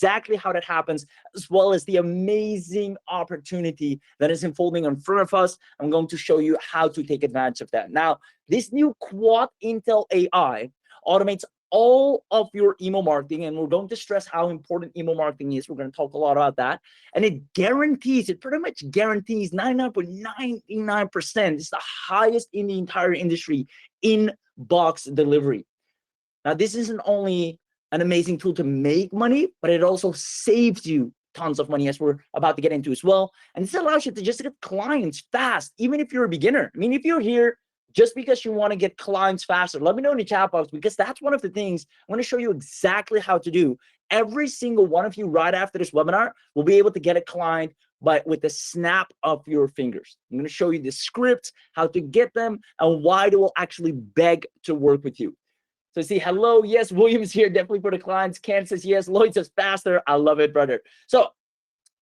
exactly how that happens, as well as the amazing opportunity that is unfolding in front of us. I'm going to show you how to take advantage of that. Now, this new Quad Intel AI automates all of your email marketing, and we're going to stress how important email marketing is. We're going to talk a lot about that, and it pretty much guarantees 99.99%. It's the highest in the entire industry in box delivery. Now, this isn't only an amazing tool to make money, but it also saves you tons of money, as we're about to get into as well. And this allows you to just get clients fast, even if you're a beginner. I mean, if you're here just because you want to get clients faster, let me know in the chat box, because that's one of the things I'm going to show you exactly how to do. Every single one of you right after this webinar will be able to get a client with the snap of your fingers. I'm going to show you the scripts, how to get them, and why they will actually beg to work with you. So see, hello, yes, William's here, definitely for the clients. Ken says yes, Lloyd says faster. I love it, brother. So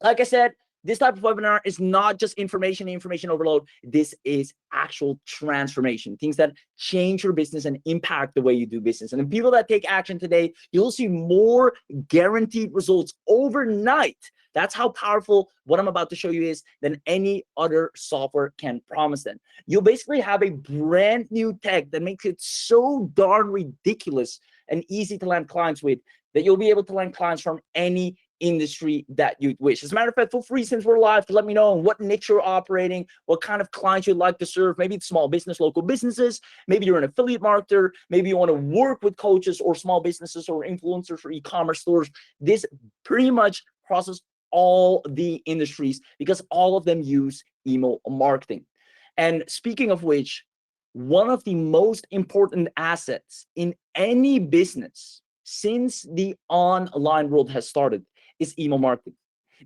like I said, this type of webinar is not just information overload. This is actual transformation, things that change your business and impact the way you do business. And the people that take action today, you'll see more guaranteed results overnight. That's how powerful what I'm about to show you is than any other software can promise them. You'll basically have a brand new tech that makes it so darn ridiculous and easy to land clients with that you'll be able to land clients from any industry that you'd wish. As a matter of fact, feel free, since we're live, to let me know what niche you're operating, what kind of clients you'd like to serve. Maybe it's small business, local businesses. Maybe you're an affiliate marketer. Maybe you want to work with coaches or small businesses or influencers or e-commerce stores. This pretty much crosses all the industries because all of them use email marketing. And speaking of which, one of the most important assets in any business since the online world has started is email marketing.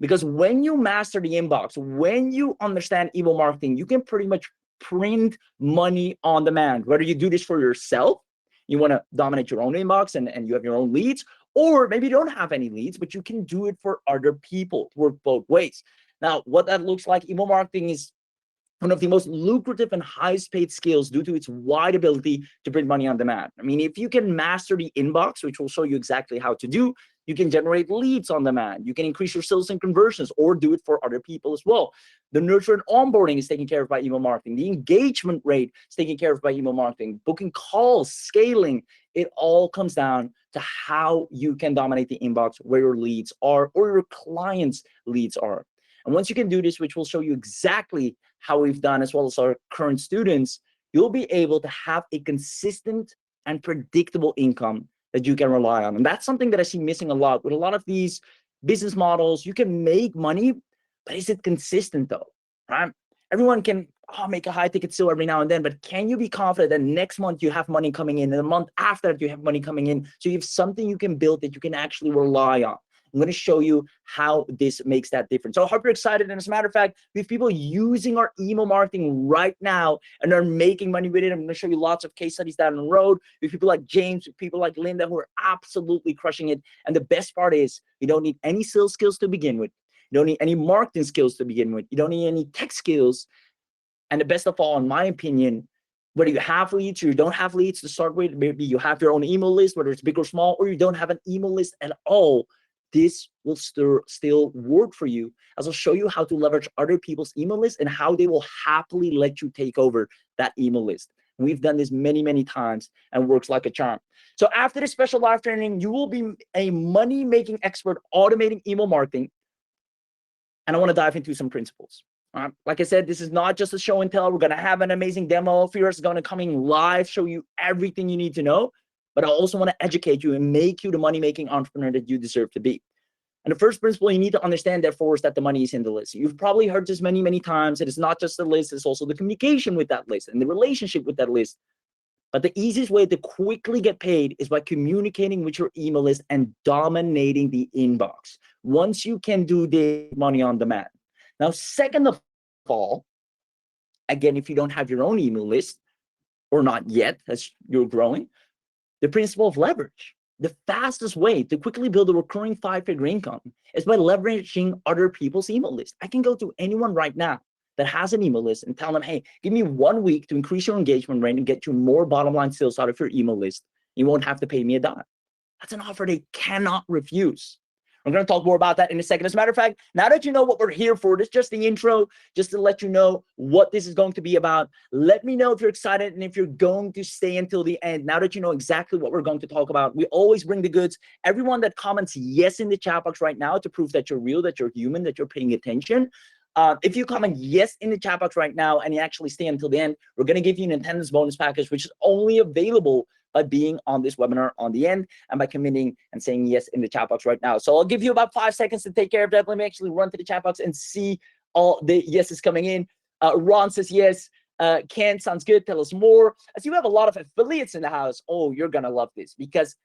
Because when you master the inbox, when you understand email marketing, you can pretty much print money on demand. Whether you do this for yourself, you want to dominate your own inbox and you have your own leads, or maybe you don't have any leads, but you can do it for other people. It works both ways. Now, what that looks like, email marketing is one of the most lucrative and highest paid skills due to its wide ability to print money on demand. I mean, if you can master the inbox, which will show you exactly how to do, you can generate leads on demand. You can increase your sales and conversions or do it for other people as well. The nurture and onboarding is taken care of by email marketing. The engagement rate is taken care of by email marketing. Booking calls, scaling, it all comes down to how you can dominate the inbox, where your leads are or your clients' leads are. And once you can do this, which will show you exactly how we've done, as well as our current students, you'll be able to have a consistent and predictable income that you can rely on. And that's something that I see missing a lot with a lot of these business models. You can make money, but is it consistent though, right? Everyone can make a high ticket sale every now and then, but can you be confident that next month you have money coming in and the month after that you have money coming in? So you have something you can build that you can actually rely on. I'm going to show you how this makes that difference. So I hope you're excited. And as a matter of fact, we have people using our email marketing right now and are making money with it. I'm going to show you lots of case studies down the road with people like James, with people like Linda, who are absolutely crushing it. And the best part is you don't need any sales skills to begin with. You don't need any marketing skills to begin with. You don't need any tech skills. And the best of all, in my opinion, whether you have leads or you don't have leads to start with, maybe you have your own email list, whether it's big or small, or you don't have an email list at all, this will still work for you, as I'll show you how to leverage other people's email lists and how they will happily let you take over that email list. We've done this many, many times and works like a charm. So after this special live training, you will be a money-making expert automating email marketing. And I want to dive into some principles. Like I said, this is not just a show and tell. We're going to have an amazing demo. Fear is going to come in live, show you everything you need to know. But I also want to educate you and make you the money-making entrepreneur that you deserve to be. And the first principle you need to understand, therefore, is that the money is in the list. You've probably heard this many, many times. It is not just the list, it's also the communication with that list and the relationship with that list. But the easiest way to quickly get paid is by communicating with your email list and dominating the inbox. Once you can do the money on demand. Now, second of all, again, if you don't have your own email list, or not yet, as you're growing, the principle of leverage. The fastest way to quickly build a recurring 5-figure income is by leveraging other people's email list. I can go to anyone right now that has an email list and tell them, hey, give me 1 week to increase your engagement rate and get you more bottom line sales out of your email list. You won't have to pay me a dime. That's an offer they cannot refuse, We're going to talk more about that in a second. As a matter of fact, now that you know what we're here for, this is just the intro, just to let you know what this is going to be about. Let me know if you're excited and if you're going to stay until the end. Now that you know exactly what we're going to talk about, we always bring the goods. Everyone that comments yes in the chat box right now to prove that you're real, that you're human, that you're paying attention. If you comment yes in the chat box right now and you actually stay until the end, we're going to give you an attendance bonus package, which is only available by being on this webinar on the end and by committing and saying yes in the chat box right now. So I'll give you about 5 seconds to take care of that. Let me actually run to the chat box and see all the yeses coming in. Ron says yes. Ken, sounds good. Tell us more. As you have a lot of affiliates in the house, oh, you're going to love this, because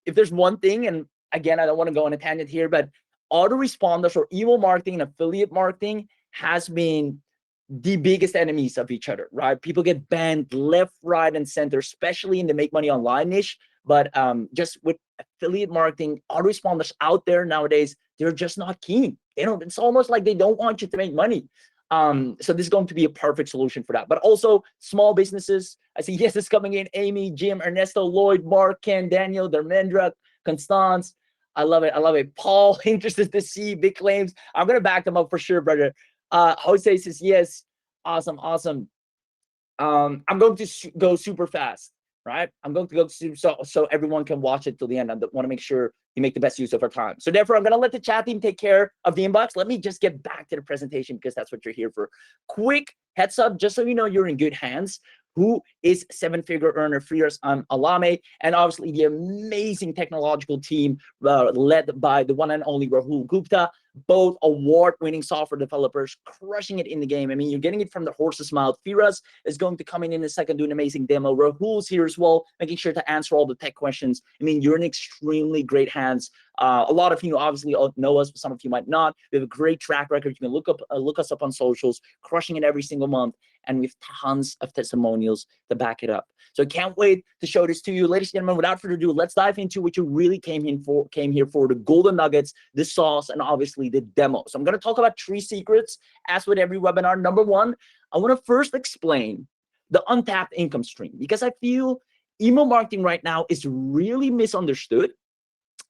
if there's one thing, and again, I don't want to go on a tangent here, but autoresponders or email marketing and affiliate marketing has been the biggest enemies of each other, right? People get banned left, right, and center, especially in the make money online niche. But just with affiliate marketing, autoresponders out there nowadays, they're just not keen. They don't. It's almost like they don't want you to make money. So this is going to be a perfect solution for that. But also small businesses. I see yes, it's coming in. Amy, Jim, Ernesto, Lloyd, Mark, Ken, Daniel, Dharmendra, Constance. I love it. I love it. Paul, interested to see big claims. I'm gonna back them up for sure, brother. Jose says yes. Awesome, awesome. I'm going to go super fast, right? I'm going to go so everyone can watch it till the end. I want to make sure you make the best use of our time. So therefore, I'm going to let the chat team take care of the inbox. Let me just get back to the presentation, because that's what you're here for. Quick heads up, just so you know you're in good hands. Who is seven-figure earner Firas Alame, and obviously the amazing technological team led by the one and only Rahul Gupta, both award-winning software developers, crushing it in the game. I mean, you're getting it from the horse's mouth. Firas is going to come in a second, do an amazing demo. Rahul's here as well, making sure to answer all the tech questions. I mean, you're in extremely great hands. A lot of you obviously know us, but some of you might not. We have a great track record. You can look us up on socials, crushing it every single month, and we have tons of testimonials to back it up. So I can't wait to show this to you, ladies and gentlemen. Without further ado, let's dive into what you really came here for: the golden nuggets, the sauce, and obviously the demo. So I'm going to talk about 3 secrets, as with every webinar. Number 1, I want to first explain the untapped income stream, because I feel email marketing right now is really misunderstood.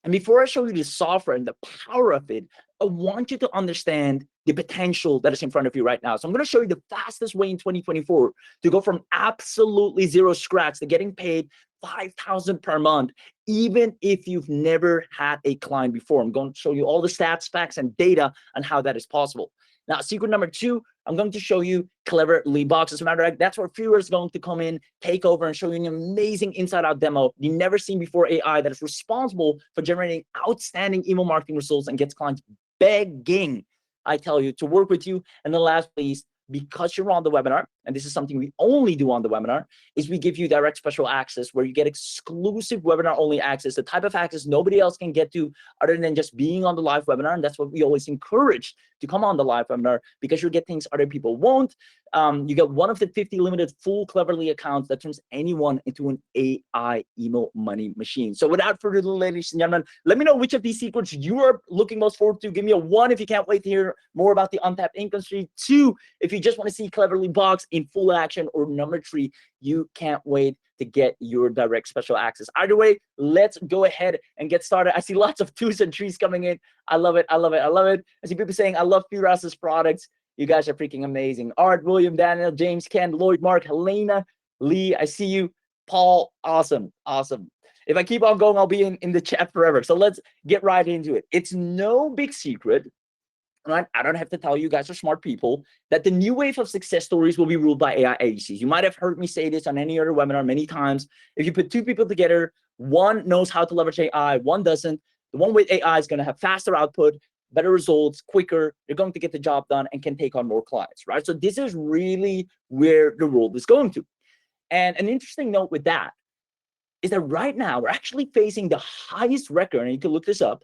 And before I show you the software and the power of it, I want you to understand the potential that is in front of you right now. So I'm going to show you the fastest way in 2024 to go from absolutely zero scratch to getting paid $5,000 per month, even if you've never had a client before. I'm going to show you all the stats, facts, and data on how that is possible. Now, secret number 2, I'm going to show you CleverlyBox. As a matter of fact, that's where Firas is going to come in, take over, and show you an amazing inside-out demo you've never seen before AI that is responsible for generating outstanding email marketing results and gets clients begging, I tell you, to work with you. And then last, please, because you're on the webinar, and this is something we only do on the webinar, is we give you direct special access where you get exclusive webinar only access, the type of access nobody else can get to other than just being on the live webinar. And that's what we always encourage, to come on the live webinar, because you'll get things other people won't. You get one of the 50 limited full Cleverly accounts that turns anyone into an AI email money machine. So without further ado, ladies and gentlemen, let me know which of these secrets you are looking most forward to. Give me a 1 if you can't wait to hear more about the untapped income stream. 2 if you just want to see CleverlyBox in full action. Or number 3, you can't wait to get your direct special access. Either way, let's go ahead and get started. I see lots of 2s and 3s coming in. I love it. I love it. I love it. I see people saying, I love Firas's products. You guys are freaking amazing. Art, William, Daniel, James, Ken, Lloyd, Mark, Helena, Lee, I see you. Paul, awesome. Awesome. If I keep on going, I'll be in the chat forever. So let's get right into it. It's no big secret, right? I don't have to tell you, guys are smart people, that the new wave of success stories will be ruled by AI agencies. You might have heard me say this on any other webinar many times. If you put 2 people together, one knows how to leverage AI, one doesn't. The one with AI is going to have faster output, better results, quicker. They're going to get the job done and can take on more clients, right? So this is really where the world is going to. And an interesting note with that is that right now we're actually facing the highest record, and you can look this up,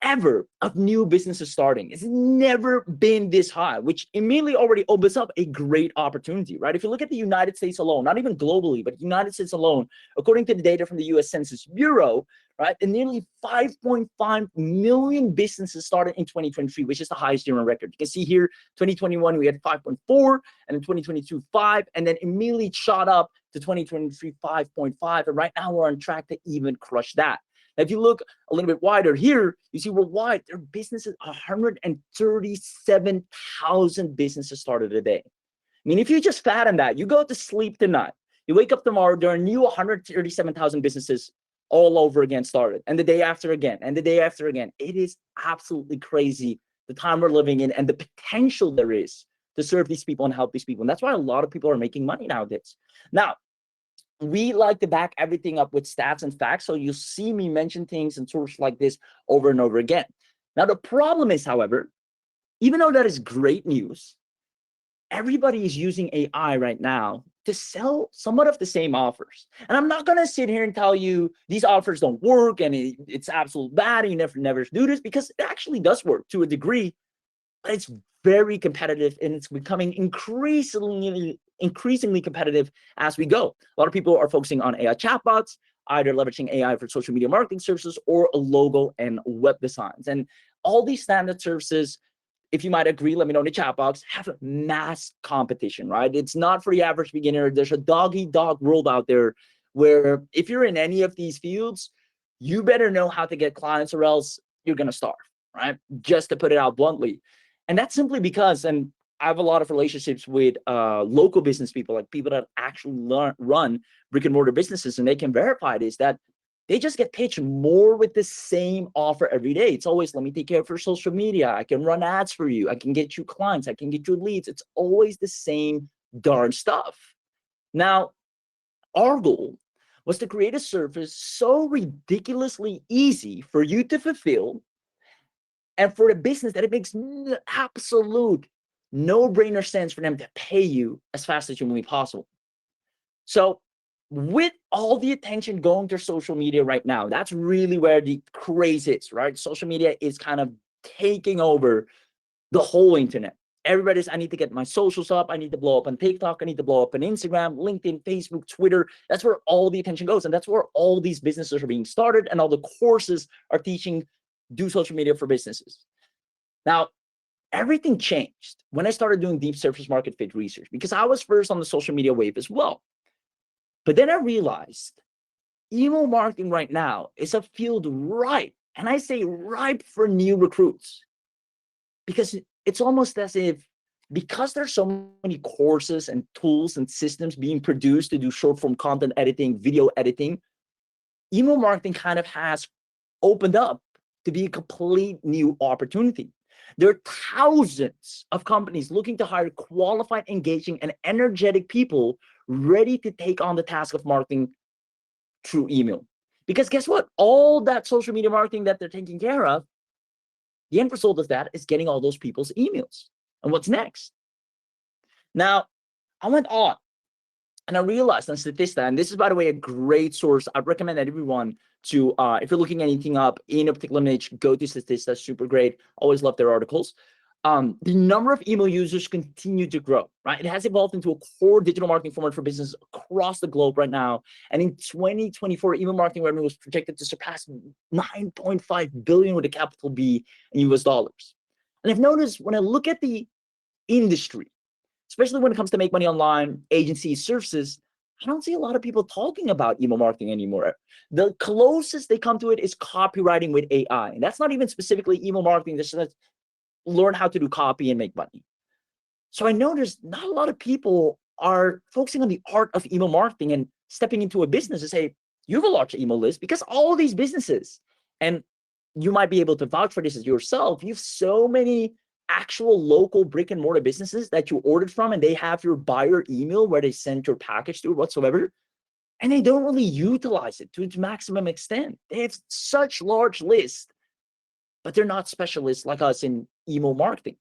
ever of new businesses starting. It's never been this high, which immediately already opens up a great opportunity, right? If you look at the United States alone, not even globally, but United States alone, according to the data from the US Census Bureau, right, and nearly 5.5 million businesses started in 2023, which is the highest year on record. You can see here, 2021, we had 5.4, and in 2022, 5, and then immediately shot up to 2023, 5.5, and right now we're on track to even crush that. If you look a little bit wider here, you see worldwide, there are businesses, 137,000 businesses started a day. I mean, if you just fathom that, you go to sleep tonight, you wake up tomorrow, there are new 137,000 businesses all over again started, and the day after again, and the day after again. It is absolutely crazy the time we're living in and the potential there is to serve these people and help these people. And that's why a lot of people are making money nowadays. Now, we like to back everything up with stats and facts. So you see me mention things and sources like this over and over again. Now, the problem is, however, even though that is great news, everybody is using AI right now to sell somewhat of the same offers. And I'm not going to sit here and tell you these offers don't work and it's absolute bad and you never do this, because it actually does work to a degree, but it's very competitive and it's becoming increasingly competitive as we go. A lot of people are focusing on AI chatbots, either leveraging AI for social media marketing services or a logo and web designs. And all these standard services, if you might agree, let me know in the chat box, have mass competition, right? It's not for the average beginner. There's a dog-eat-dog world out there where if you're in any of these fields, you better know how to get clients or else you're going to starve, right? Just to put it out bluntly. And that's simply because, and I have a lot of relationships with local business people, like people that actually run brick and mortar businesses, and they can verify this, that they just get pitched more with the same offer every day. It's always, let me take care of your social media. I can run ads for you. I can get you clients. I can get you leads. It's always the same darn stuff. Now, our goal was to create a service so ridiculously easy for you to fulfill and for the business that it makes absolute no-brainer sense for them to pay you as fast as humanly possible. So with all the attention going to social media right now, that's really where the craze is, right? Social media is kind of taking over the whole internet. Everybody's, I need to get my socials up. I need to blow up on TikTok. I need to blow up on Instagram, LinkedIn, Facebook, Twitter. That's where all the attention goes. And that's where all these businesses are being started and all the courses are teaching do social media for businesses. Now, everything changed when I started doing deep surface market fit research, because I was first on the social media wave as well. But then I realized email marketing right now is a field ripe, and I say ripe for new recruits, because it's almost as if, because there's so many courses and tools and systems being produced to do short form content editing, video editing, email marketing kind of has opened up to be a complete new opportunity. There are thousands of companies looking to hire qualified, engaging, and energetic people ready to take on the task of marketing through email. Because guess what? All that social media marketing that they're taking care of, the end result of that is getting all those people's emails. And what's next? Now, I went on and I realized on Statista, and this is, by the way, a great source. I'd recommend that everyone to, if you're looking anything up in a particular niche, go to Statista. Super great. Always love their articles. The number of email users continue to grow, right? It has evolved into a core digital marketing format for business across the globe right now. And in 2024, email marketing revenue was projected to surpass 9.5 billion with a capital B in US dollars. And I've noticed when I look at the industry, especially when it comes to make money online, agencies, services, I don't see a lot of people talking about email marketing anymore. The closest they come to it is copywriting with AI. And that's not even specifically email marketing. That's learn how to do copy and make money. So I noticed not a lot of people are focusing on the art of email marketing and stepping into a business to say, you have a large email list, because all of these businesses, and you might be able to vouch for this as yourself, you have so many actual local brick and mortar businesses that you ordered from, and they have your buyer email where they send your package to or whatsoever, and they don't really utilize it to its maximum extent. They have such large lists, but they're not specialists like us in email marketing.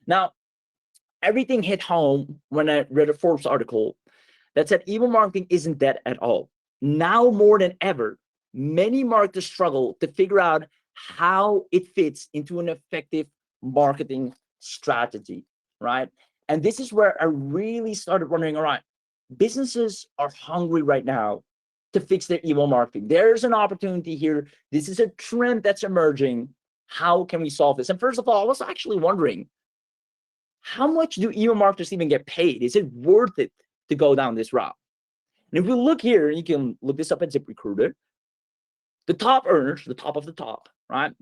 Now, everything hit home when I read a Forbes article that said email marketing isn't dead at all. Now more than ever, many marketers struggle to figure out how it fits into an effective marketing strategy, right? And this is where I really started wondering, all right, businesses are hungry right now to fix their email marketing. There's an opportunity here. This is a trend that's emerging. How can we solve this? And first of all, I was actually wondering, how much do email marketers even get paid? Is it worth it to go down this route? And if we look here, you can look this up at ZipRecruiter. The top earners, the top of the top, right?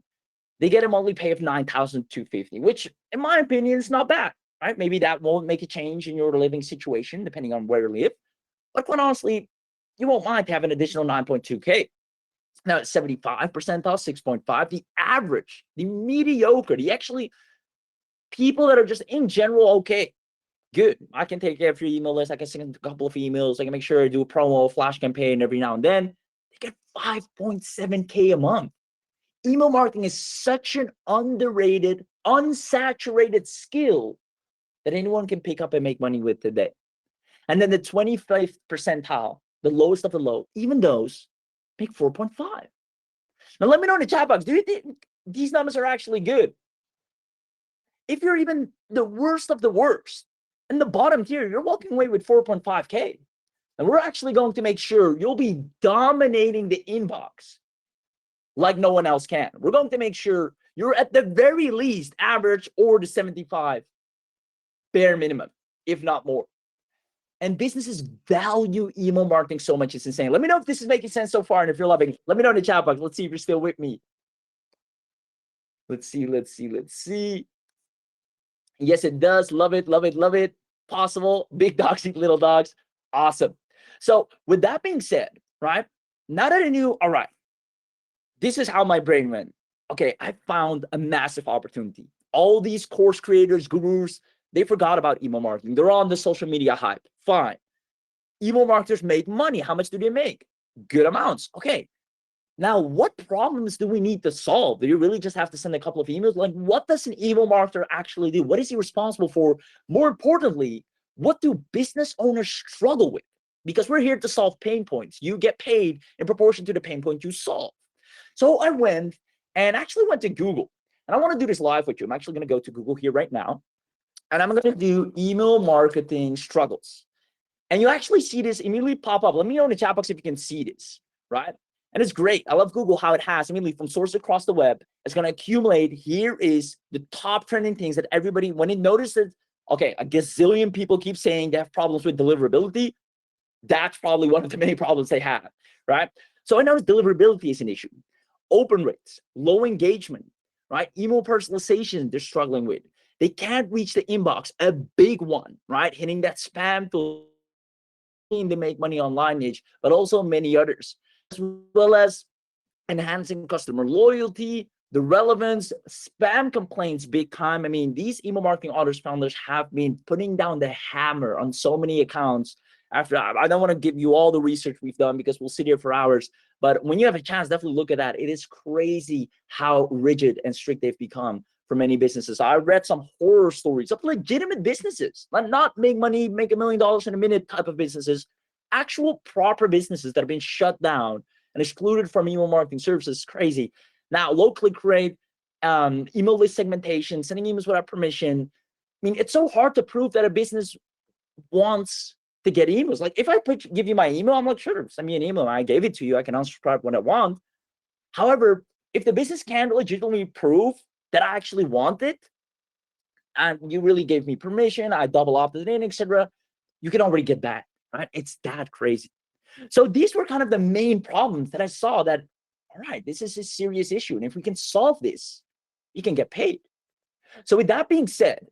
They get a monthly pay of $9,250, which in my opinion is not bad, right? Maybe that won't make a change in your living situation depending on where you live, but quite honestly, you won't mind to have an additional 9.2K. Now at 75 percentile, 6.5. The average, the mediocre, the actually people that are just in general okay, good. I can take care of your email list. I can send a couple of emails. I can make sure I do a promo, flash campaign every now and then. They get 5.7K a month. Email marketing is such an underrated, unsaturated skill that anyone can pick up and make money with today. And then the 25th percentile, the lowest of the low, even those make 4.5. Now, let me know in the chat box, do you think these numbers are actually good? If you're even the worst of the worst, in the bottom tier, you're walking away with 4.5K. And we're actually going to make sure you'll be dominating the inbox like no one else can. We're going to make sure you're at the very least average or the 75 bare minimum, if not more. And businesses value email marketing so much, it's insane. Let me know if this is making sense so far, and if you're loving it. Let me know in the chat box. Let's see if you're still with me. Let's see. Yes, it does. Love it, love it, love it. Possible. Big dogs eat little dogs. Awesome. So with that being said, right, now that I knew, all right, this is how my brain went. Okay, I found a massive opportunity. All these course creators, gurus, they forgot about email marketing. They're on the social media hype. Fine. Email marketers make money. How much do they make? Good amounts. Okay. Now, what problems do we need to solve? Do you really just have to send a couple of emails? Like, what does an email marketer actually do? What is he responsible for? More importantly, what do business owners struggle with? Because we're here to solve pain points. You get paid in proportion to the pain point you solve. So I went to Google. And I want to do this live with you. I'm actually going to go to Google here right now. And I'm going to do email marketing struggles. And you actually see this immediately pop up. Let me know in the chat box if you can see this, right? And it's great. I love Google, how it has immediately from sources across the web. It's going to accumulate. Here is the top trending things that everybody, when it notices, okay, a gazillion people keep saying they have problems with deliverability. That's probably one of the many problems they have, right? So I noticed deliverability is an issue. Open rates, low engagement, right? Email personalization they're struggling with. They can't reach the inbox, a big one, right? Hitting that spam filter. They make money online niche, but also many others, as well as enhancing customer loyalty, the relevance, spam complaints big time. I mean, these email marketing authors founders have been putting down the hammer on so many accounts. After I don't want to give you all the research we've done because we'll sit here for hours, but when you have a chance, definitely look at that. It is crazy how rigid and strict they've become for many businesses. I read some horror stories of legitimate businesses, not make money, make $1 million in a minute type of businesses, actual proper businesses that have been shut down and excluded from email marketing services. Crazy. Now, low click rate, email list segmentation, sending emails without permission. I mean, it's so hard to prove that a business wants to get emails. Like if I give you my email, I'm like, sure, send me an email. I gave it to you. I can unsubscribe when I want. However, if the business can't legitimately prove that I actually want it, and you really gave me permission, I double opted in, etc., you can already get that, right? It's that crazy. So these were kind of the main problems that I saw that, all right, this is a serious issue. And if we can solve this, you can get paid. So with that being said,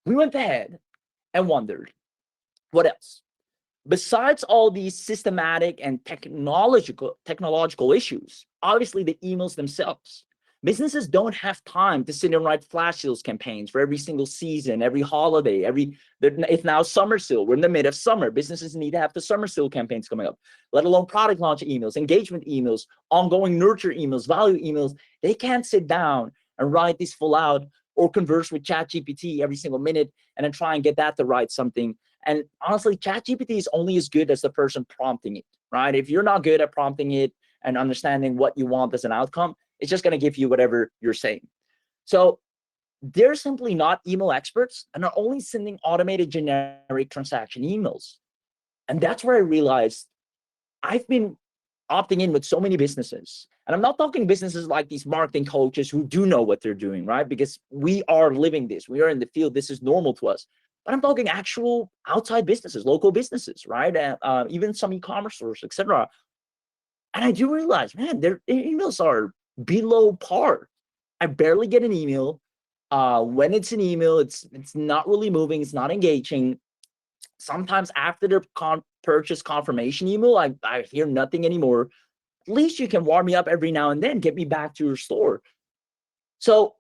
we went ahead and wondered, what else? Besides all these systematic and technological issues, obviously the emails themselves. Businesses don't have time to sit and write flash sales campaigns for every single season, every holiday, it's now summer sale. We're in the mid of summer. Businesses need to have the summer sale campaigns coming up, let alone product launch emails, engagement emails, ongoing nurture emails, value emails. They can't sit down and write these full out or converse with ChatGPT every single minute and then try and get that to write something. And honestly, ChatGPT is only as good as the person prompting it, right? If you're not good at prompting it and understanding what you want as an outcome, it's just going to give you whatever you're saying. So they're simply not email experts and are only sending automated generic transaction emails. And that's where I realized I've been opting in with so many businesses. And I'm not talking businesses like these marketing coaches who do know what they're doing, right? Because we are living this. We are in the field. This is normal to us. But I'm talking actual outside businesses, local businesses, right? Even some e-commerce stores, etc. And I do realize, man, their emails are below par. I barely get an email. When it's an email, it's not really moving, it's not engaging. Sometimes after their purchase confirmation email, I hear nothing anymore. At least you can warm me up every now and then, get me back to your store. So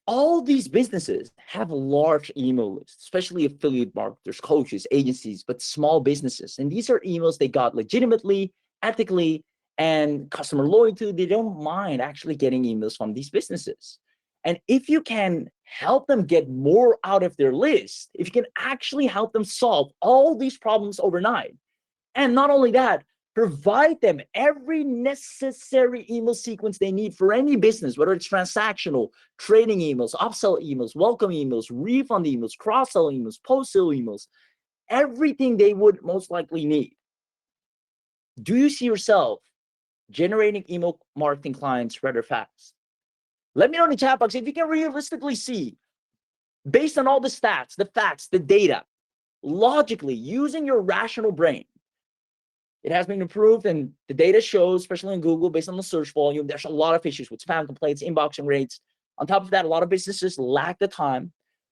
all these businesses have large email lists, especially affiliate marketers, coaches, agencies, but small businesses. And these are emails they got legitimately, ethically, and customer loyalty. They don't mind actually getting emails from these businesses. And if you can help them get more out of their list, if you can actually help them solve all these problems overnight, and not only that, provide them every necessary email sequence they need for any business, whether it's transactional, trading emails, upsell emails, welcome emails, refund emails, cross-sell emails, post-sale emails, everything they would most likely need. Do you see yourself generating email marketing clients rather fast? Let me know in the chat box if you can realistically see, based on all the stats, the facts, the data, logically, using your rational brain. It has been improved, and the data shows, especially in Google, based on the search volume, there's a lot of issues with spam complaints, inboxing rates. On top of that, a lot of businesses lack the time.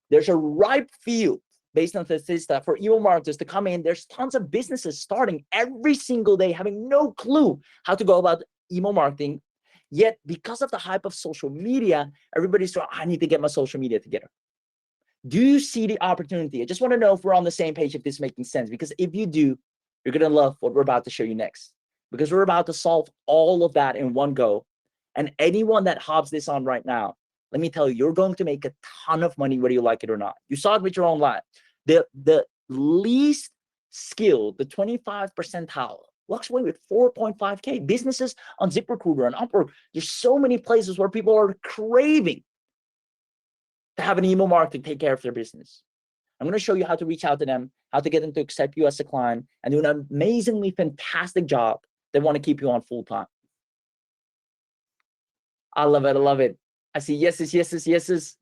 There's a ripe field based on statistics for email marketers to come in. There's tons of businesses starting every single day, having no clue how to go about email marketing. Yet, because of the hype of social media, everybody's saying, I need to get my social media together. Do you see the opportunity? I just want to know if we're on the same page, if this is making sense, because if you do, you're going to love what we're about to show you next, because we're about to solve all of that in one go. And anyone that hops this on right now, let me tell you, you're going to make a ton of money, whether you like it or not. You saw it with your own life. The least skilled, the 25 percentile, walks away with 4.5K. Businesses on ZipRecruiter and Upwork, there's so many places where people are craving to have an email marketer take care of their business. I'm going to show you how to reach out to them, how to get them to accept you as a client, and do an amazingly fantastic job. They want to keep you on full time. I love it. I love it. I see yeses, yeses, yeses.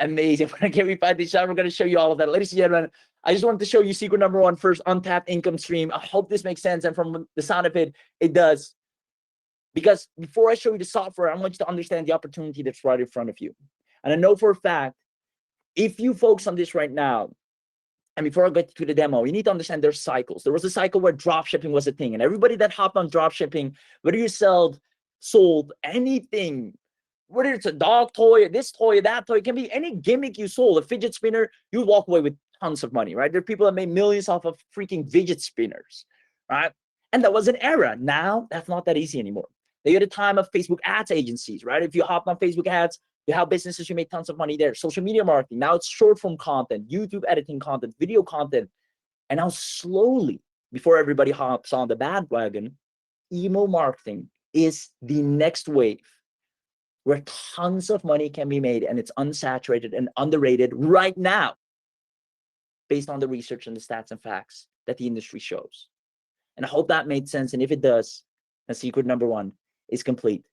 Amazing. We're going to get refined this shot. We're going to show you all of that. Ladies and gentlemen, I just wanted to show you secret number one first, untapped income stream. I hope this makes sense. And from the sound of it, it does. Because before I show you the software, I want you to understand the opportunity that's right in front of you. And I know for a fact, if you focus on this right now, and before I get to the demo, you need to understand there's cycles. There was a cycle where drop shipping was a thing, and everybody that hopped on drop shipping, whether you sold anything, whether it's a dog toy, this toy, that toy, it can be any gimmick you sold, a fidget spinner, you walk away with tons of money, right? There are people that made millions off of freaking fidget spinners, right? And that was an era. Now, that's not that easy anymore. They had a time of Facebook ads agencies, right? If you hop on Facebook ads, you have businesses who make tons of money there. Social media marketing. Now it's short form content, YouTube editing content, video content. And now slowly, before everybody hops on the bandwagon, email marketing is the next wave where tons of money can be made, and it's unsaturated and underrated right now based on the research and the stats and facts that the industry shows. And I hope that made sense. And if it does, then secret number one is complete.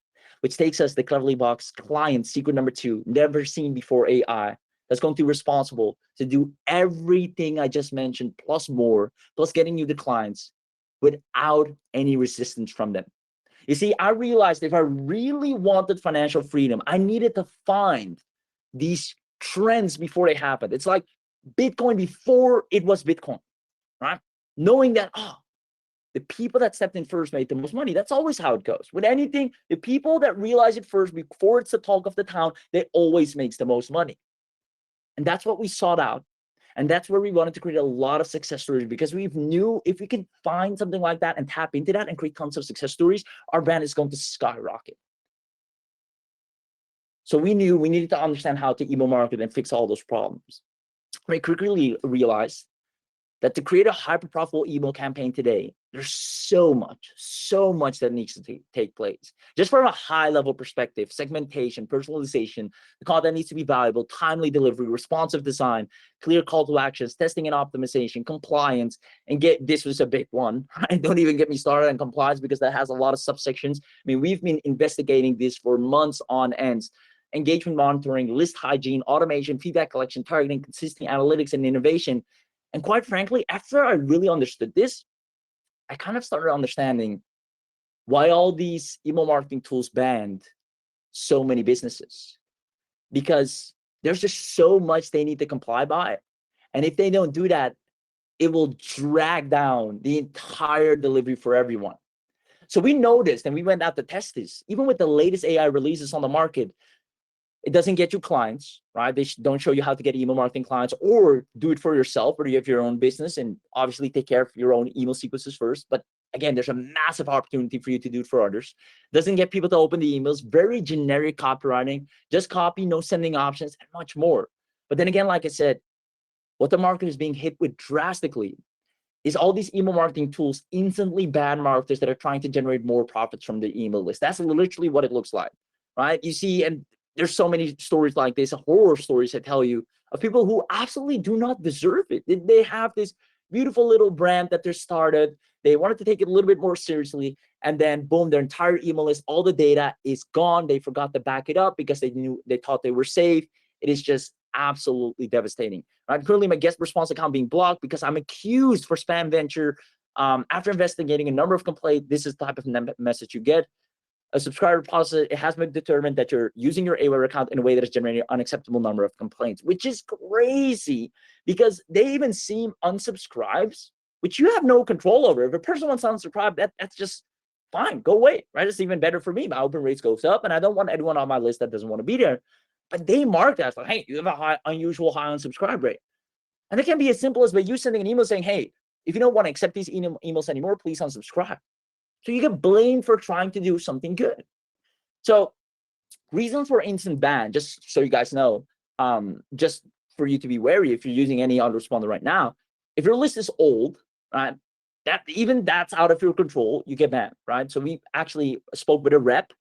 Which takes us to CleverlyBox client secret number two, never seen before AI, that's going to be responsible to do everything I just mentioned, plus more, plus getting you the clients without any resistance from them. You see, I realized if I really wanted financial freedom, I needed to find these trends before they happened. It's like Bitcoin before it was Bitcoin, right? Knowing that, the people that stepped in first made the most money. That's always how it goes. With anything, the people that realize it first before it's the talk of the town, they always makes the most money. And that's what we sought out. And that's where we wanted to create a lot of success stories, because we knew if we could find something like that and tap into that and create tons of success stories, our brand is going to skyrocket. So we knew we needed to understand how to email market and fix all those problems. We quickly realized that to create a hyper profitable email campaign today, there's so much that needs to take place. Just from a high level perspective, segmentation, personalization, the content needs to be valuable, timely delivery, responsive design, clear call to actions, testing and optimization, compliance, and this was a big one, right? Don't even get me started on compliance, because that has a lot of subsections. I mean, we've been investigating this for months on end. Engagement monitoring, list hygiene, automation, feedback collection, targeting, consistent analytics, and innovation. And quite frankly, after I really understood this, I kind of started understanding why all these email marketing tools banned so many businesses, because there's just so much they need to comply by. And if they don't do that, it will drag down the entire delivery for everyone. So we noticed, and we went out to test this, even with the latest AI releases on the market, it doesn't get you clients, right? They don't show you how to get email marketing clients, or do it for yourself, or you have your own business, and obviously take care of your own email sequences first. But again, there's a massive opportunity for you to do it for others. Doesn't get people to open the emails, very generic copywriting, just copy, no sending options, and much more. But then again, like I said, what the market is being hit with drastically is all these email marketing tools instantly ban marketers that are trying to generate more profits from the email list. That's literally what it looks like, right? You see, and there's so many stories like this, horror stories that tell you of people who absolutely do not deserve it. They have this beautiful little brand that they're started. They wanted to take it a little bit more seriously, and then boom, their entire email list, all the data is gone. They forgot to back it up because they thought they were safe. It is just absolutely devastating. Right? Currently, my guest response account being blocked because I'm accused for spam venture. After investigating a number of complaints, this is the type of message you get. A subscriber policy, it has been determined that you're using your AWeber account in a way that is generating an unacceptable number of complaints, which is crazy because they even seem unsubscribes, which you have no control over. If a person wants to unsubscribe, that's just fine. Go away, right? It's even better for me. My open rates goes up, and I don't want anyone on my list that doesn't want to be there. But they mark that as like, hey, you have a unusual high unsubscribe rate. And it can be as simple as by you sending an email saying, hey, if you don't want to accept these emails anymore, please unsubscribe. So you get blamed for trying to do something good. So reasons for instant ban, just so you guys know, just for you to be wary if you're using any autoresponder right now, if your list is old, right, that's out of your control, you get banned, right? So we actually spoke with a rep,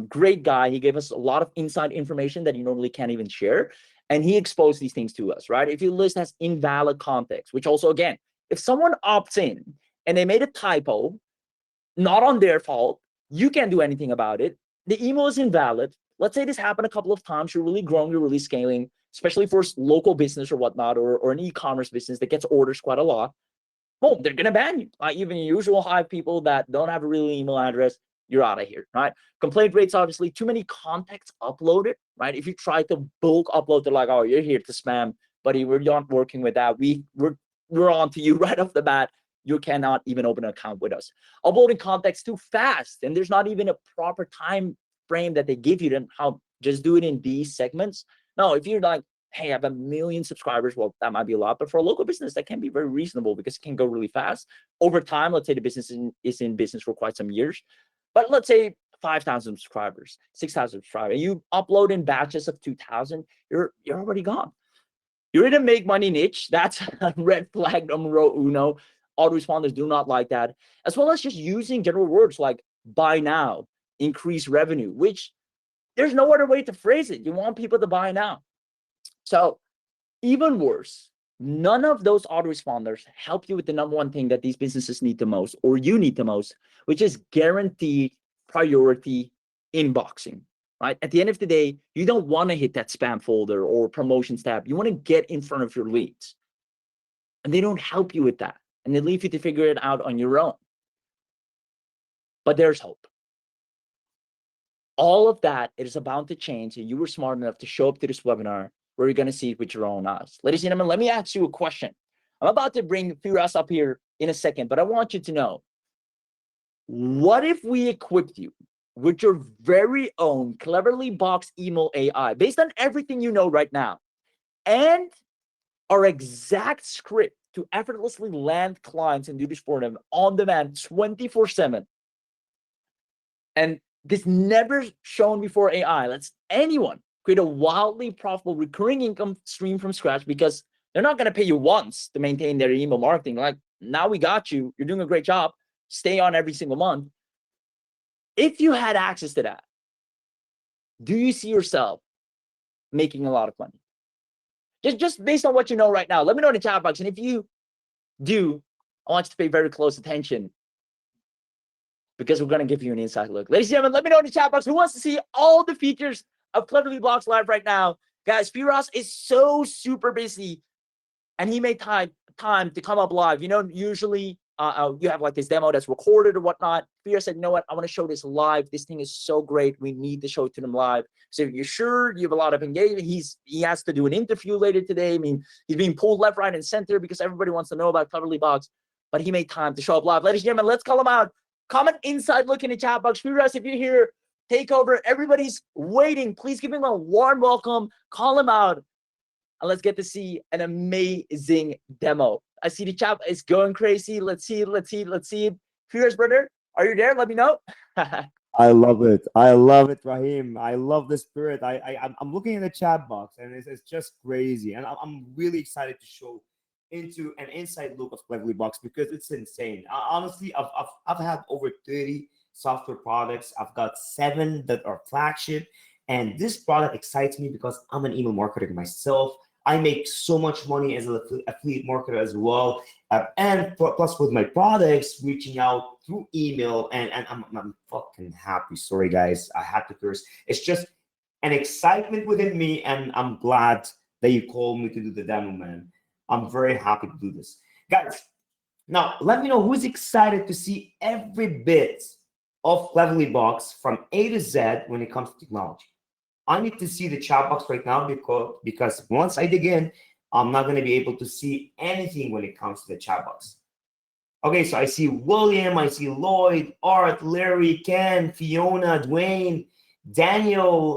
great guy. He gave us a lot of inside information that you normally can't even share. And he exposed these things to us, right? If your list has invalid context, which also, again, if someone opts in and they made a typo, not on their fault, you can't do anything about it. The email is invalid. Let's say this happened a couple of times. You're really growing, you're really scaling, especially for local business or whatnot, or an e-commerce business that gets orders quite a lot. Boom, they're gonna ban you. Even usual Hive people that don't have a real email address, you're out of here, right? Complaint rates, obviously, too many contacts uploaded, right? If you try to bulk upload, they're like, oh, you're here to spam, buddy. We're not working with that. We're on to you right off the bat. You cannot even open an account with us. Uploading contacts too fast, and there's not even a proper time frame that they give you. Then how just do it in these segments? No, if you're like, hey, I have 1 million subscribers, well, that might be a lot, but for a local business, that can be very reasonable because it can go really fast. Over time, let's say the business is in business for quite some years, but let's say 5,000 subscribers, 6,000 subscribers, and you upload in batches of 2,000, you're already gone. You're in a make money niche. That's a red flag numero uno. Autoresponders do not like that, as well as just using general words like buy now, increase revenue, which there's no other way to phrase it. You want people to buy now. So even worse, none of those autoresponders help you with the number one thing that these businesses need the most, or you need the most, which is guaranteed priority inboxing, right? At the end of the day, you don't want to hit that spam folder or promotions tab. You want to get in front of your leads. And they don't help you with that. And they leave you to figure it out on your own. But there's hope. All of that, it is about to change, and you were smart enough to show up to this webinar where you're going to see it with your own eyes. Ladies and gentlemen, let me ask you a question. I'm about to bring Firas up here in a second, but I want you to know, what if we equipped you with your very own CleverlyBox email AI based on everything you know right now, and our exact script to effortlessly land clients and do this for them on demand 24/7. And this never shown before AI lets anyone create a wildly profitable recurring income stream from scratch, because they're not going to pay you once to maintain their email marketing. Like, now we got you. You're doing a great job. Stay on every single month. If you had access to that, do you see yourself making a lot of money? Just based on what you know right now, let me know in the chat box. And if you do, I want you to pay very close attention, because we're going to give you an inside look. Ladies and gentlemen, let me know in the chat box who wants to see all the features of CleverlyBox live right now. Guys, Firas is so super busy, and he made time to come up live. You know, usually you have like this demo that's recorded or whatnot. Peter said, you know what, I want to show this live. This thing is so great. We need to show it to them live. So if you're sure you have a lot of engagement, he has to do an interview later today. I mean, he's being pulled left, right, and center because everybody wants to know about CleverlyBox, but he made time to show up live. Ladies and gentlemen, let's call him out. Comment inside, look in the chat box. Firas, if you're here, take over. Everybody's waiting. Please give him a warm welcome. Call him out. And let's get to see an amazing demo. I see the chat is going crazy. Let's see it. Firas, brother, are you there? Let me know. I love it. I love it, Rahim. I love the spirit. I'm looking in the chat box, and it's just crazy. And I'm really excited to show into an inside look of CleverlyBox because it's insane. Honestly, I've had over 30 software products. I've got 7 that are flagship, and this product excites me because I'm an email marketer myself. I make so much money as an affiliate marketer as well. And plus with my products, reaching out through email, and I'm fucking happy. Sorry, guys, I had to curse. It's just an excitement within me, and I'm glad that you called me to do the demo, man. I'm very happy to do this. Guys, now let me know who's excited to see every bit of CleverlyBox from A to Z when it comes to technology. I need to see the chat box right now because once I dig in, I'm not going to be able to see anything when it comes to the chat box. Okay, so I see William, I see Lloyd, Art, Larry, Ken, Fiona, Dwayne, Daniel,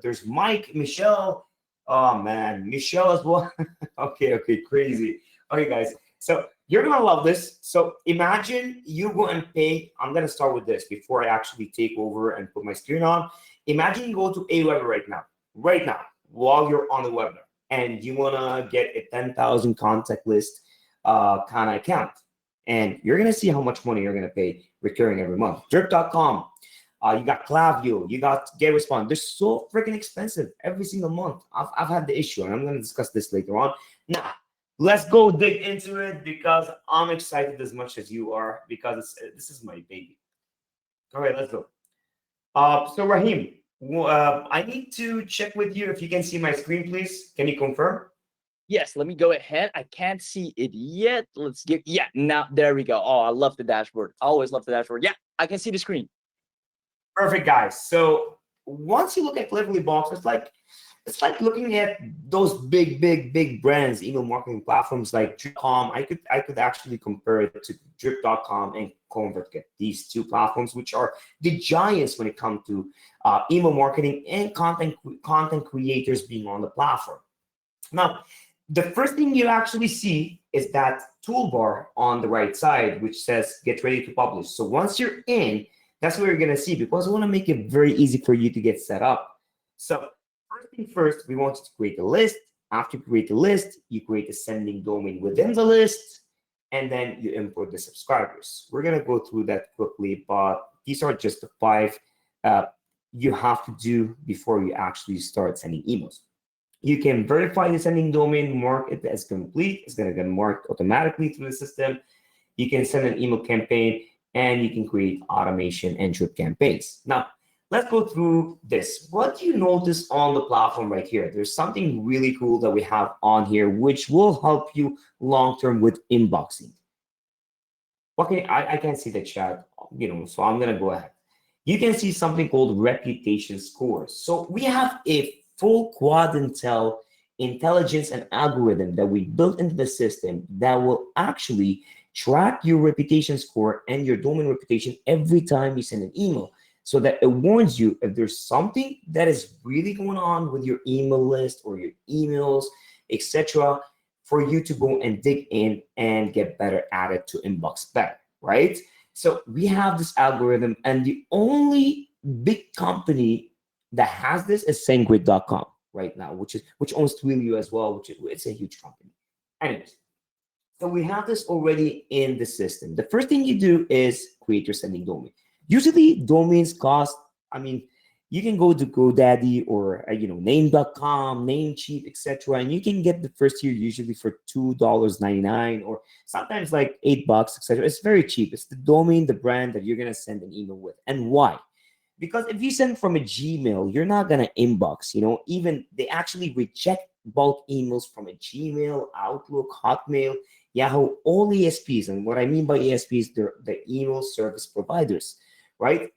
there's Mike, Michelle. Oh man, Michelle as well. Okay, crazy. Okay, guys, so you're gonna love this. So imagine you go and pay. I'm gonna start with this before I actually take over and put my screen on. Imagine you go to a webinar right now, while you're on the webinar, and you wanna get a 10,000 contact list kind of account, and you're gonna see how much money you're gonna pay recurring every month. Drip.com. You got Clavio, you got GetResponse. They're so freaking expensive every single month. I've had the issue, and I'm going to discuss this later on. Now, let's go dig into it because I'm excited as much as you are because this is my baby. All right, let's go. So Rahim, I need to check with you if you can see my screen, please. Can you confirm? Yes, let me go ahead. I can't see it yet. Let's get, yeah, now there we go. Oh, I love the dashboard. I always love the dashboard. Yeah, I can see the screen. Perfect, guys. So once you look at CleverlyBox, it's like looking at those big brands, email marketing platforms like Drip.com. I could actually compare it to Drip.com and ConvertKit. These 2 platforms, which are the giants when it comes to email marketing and content creators being on the platform. Now, the first thing you actually see is that toolbar on the right side, which says "Get ready to publish." So once you're in, that's what you're going to see because I want to make it very easy for you to get set up. So first thing first, we want to create a list. After you create a list, you create a sending domain within the list, and then you import the subscribers. We're going to go through that quickly, but these are just the 5 you have to do before you actually start sending emails. You can verify the sending domain, mark it as complete. It's going to get marked automatically through the system. You can send an email campaign, and you can create automation and drip campaigns. Now, let's go through this. What do you notice on the platform right here? There's something really cool that we have on here, which will help you long-term with inboxing. Okay, I can't see the chat, so I'm going to go ahead. You can see something called reputation scores. So we have a full quadrantal intelligence and algorithm that we built into the system that will actually track your reputation score and your domain reputation every time you send an email, so that it warns you if there's something that is really going on with your email list or your emails, etc., for you to go and dig in and get better at it to inbox better, right? So we have this algorithm, and the only big company that has this is SendGrid.com right now, which owns Twilio as well, it's a huge company. Anyways, so we have this already in the system. The first thing you do is create your sending domain. Usually domains cost, you can go to GoDaddy or name.com, Namecheap, etc. And you can get the first year usually for $2.99 or sometimes like $8, etc. It's very cheap. It's the domain, the brand that you're gonna send an email with. And why? Because if you send from a Gmail, you're not gonna inbox. Even they actually reject bulk emails from a Gmail, Outlook, Hotmail. Yahoo, all ESPs. And what I mean by ESPs, they're the email service providers, right?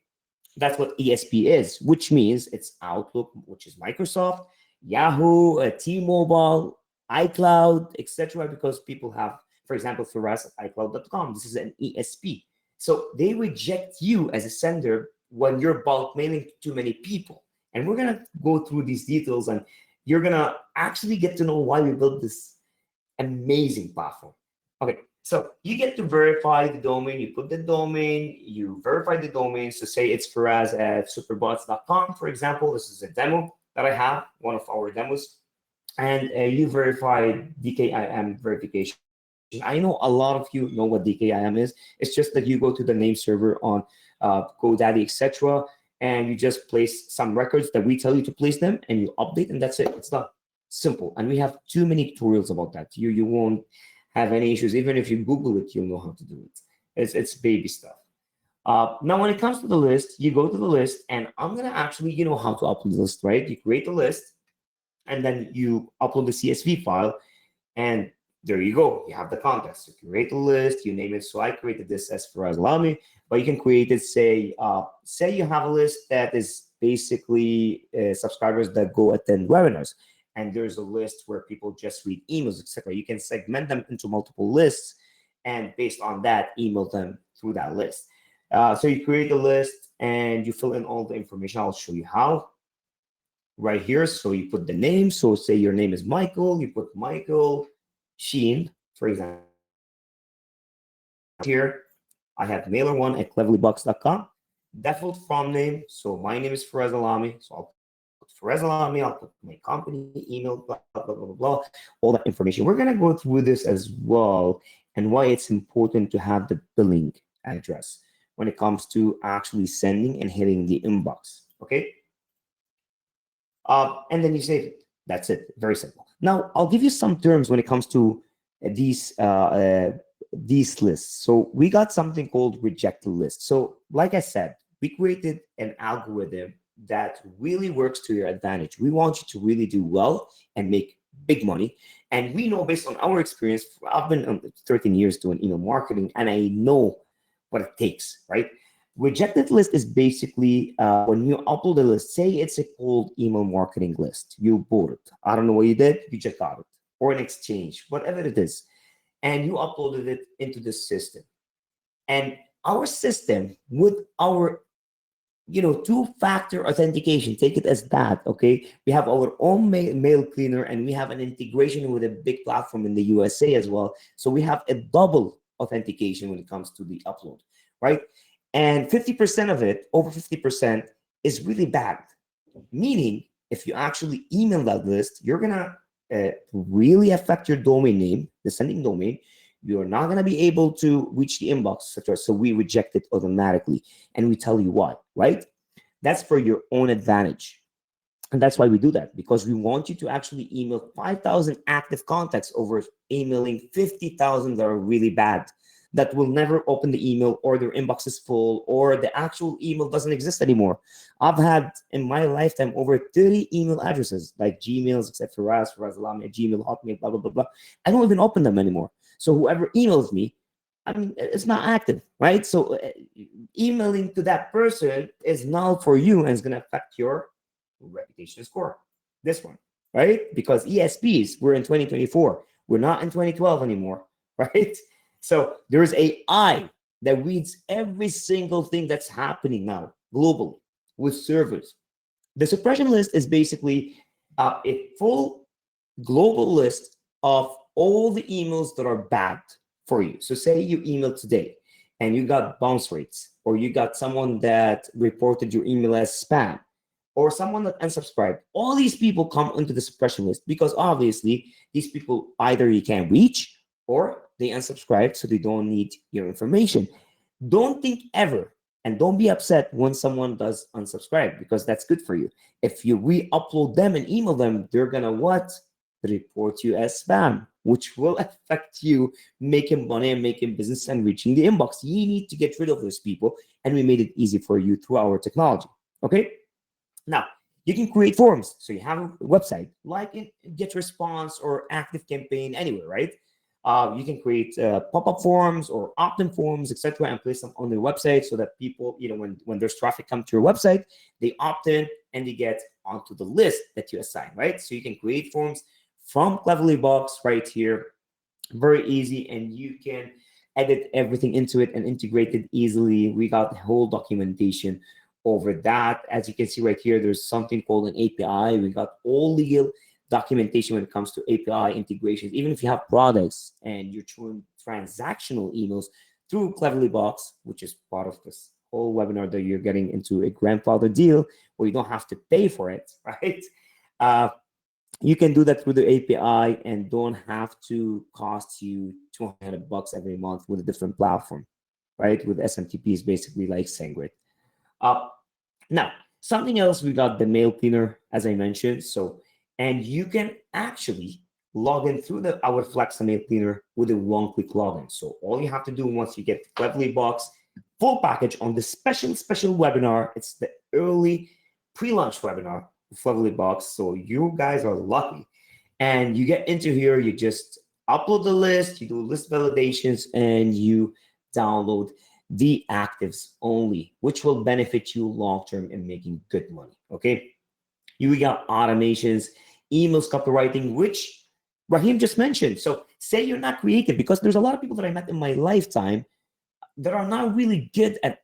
That's what ESP is, which means it's Outlook, which is Microsoft, Yahoo, T-Mobile, iCloud, etc. Because people have, for example, for us at iCloud.com, this is an ESP. So they reject you as a sender when you're bulk mailing to too many people. And we're gonna go through these details, and you're gonna actually get to know why we built this amazing platform. Okay, so you get to verify the domain, you put the domain, you verify the domain. So say it's Faraz at superbots.com, for example. This is a demo that I have, one of our demos. And you verify DKIM verification. I know a lot of you know what DKIM is. It's just that you go to the name server on GoDaddy, etc., and you just place some records that we tell you to place them, and you update, and that's it. It's not simple. And we have too many tutorials about that. You won't have any issues. Even if you Google it, you'll know how to do it. It's baby stuff. Now, when it comes to the list, you go to the list, and I'm gonna actually, you know how to upload the list, right? You create the list, and then you upload the CSV file, and there you go. You have the context. You create a list, you name it. So I created this as Faraz Alami, but you can create it. Say you have a list that is basically subscribers that go attend webinars, and there's a list where people just read emails, etc. You can segment them into multiple lists, and based on that, email them through that list. So you create a list and you fill in all the information. I'll show you how right here. So you put the name. So say your name is Michael. You put Michael Sheen, for example. Here, I have mailer1@cleverlybox.com. Default from name. So my name is Faraz Alami. So I'll put Faraz Alami. I'll put my company email, blah, blah, blah, blah, blah, all that information. We're going to go through this as well, and why it's important to have the billing address when it comes to actually sending and hitting the inbox. Okay. And then you save it. That's it. Very simple. Now, I'll give you some terms when it comes to these lists. So we got something called rejected list. So like I said, we created an algorithm that really works to your advantage. We want you to really do well and make big money. And we know, based on our experience, I've been 13 years doing email marketing, and I know what it takes, right? Rejected list is basically when you upload a list, say it's a cold email marketing list, you bought it. I don't know what you did, you just got it, or an exchange, whatever it is, and you uploaded it into the system. And our system, with our two-factor authentication, take it as that, okay? We have our own mail cleaner, and we have an integration with a big platform in the USA as well. So we have a double authentication when it comes to the upload, right? And 50% of it, over 50%, is really bad. Meaning, if you actually email that list, you're gonna really affect your domain name, the sending domain. You're not gonna be able to reach the inbox, etc. So we reject it automatically, and we tell you why, right? That's for your own advantage. And that's why we do that, because we want you to actually email 5,000 active contacts over emailing 50,000 that are really bad, that will never open the email, or their inbox is full, or the actual email doesn't exist anymore. I've had in my lifetime over 30 email addresses, like Gmails, except for Faraz Alami, Gmail, Hotmail, blah, blah, blah, blah. I don't even open them anymore. So whoever emails me, I mean, it's not active, right? So emailing to that person is null for you, and it's going to affect your reputation score. This one, right? Because ESPs, we're in 2024. We're not in 2012 anymore, right? So there's AI that reads every single thing that's happening now globally with servers. The suppression list is basically a full global list of all the emails that are bad for you. So say you emailed today and you got bounce rates, or you got someone that reported your email as spam, or someone that unsubscribed. All these people come into the suppression list, because obviously these people either you can't reach, or they unsubscribe, so they don't need your information. Don't think ever, and don't be upset when someone does unsubscribe, because that's good for you. If you re-upload them and email them, they're gonna what? Report you as spam, which will affect you making money and making business and reaching the inbox. You need to get rid of those people, and we made it easy for you through our technology. Okay. Now, you can create forums. So you have a website like GetResponse or ActiveCampaign, anywhere, right? You can create pop-up forms or opt-in forms, etc., and place them on their website so that people, when there's traffic come to your website, they opt in and they get onto the list that you assign, right? So you can create forms from CleverlyBox right here, very easy, and you can edit everything into it and integrate it easily. We got the whole documentation over that. As you can see right here, there's something called an API. We got all legal documentation when it comes to API integrations. Even if you have products and you're doing transactional emails through CleverlyBox, which is part of this whole webinar, that you're getting into a grandfather deal where you don't have to pay for it, right? You can do that through the API and don't have to cost you $200 every month with a different platform, right? With SMTPs, basically like SendGrid. Uh, Now, something else, we got the mail cleaner, as I mentioned. So, and you can actually log in through our Flex mail cleaner with a one-click login. So all you have to do once you get the CleverlyBox full package on the special webinar, it's the early pre-launch webinar with CleverlyBox. So you guys are lucky. And you get into here, you just upload the list, you do list validations, and you download the actives only, which will benefit you long-term in making good money, okay? You got automations, emails, copywriting, which Raheem just mentioned. So say you're not creative, because there's a lot of people that I met in my lifetime that are not really good at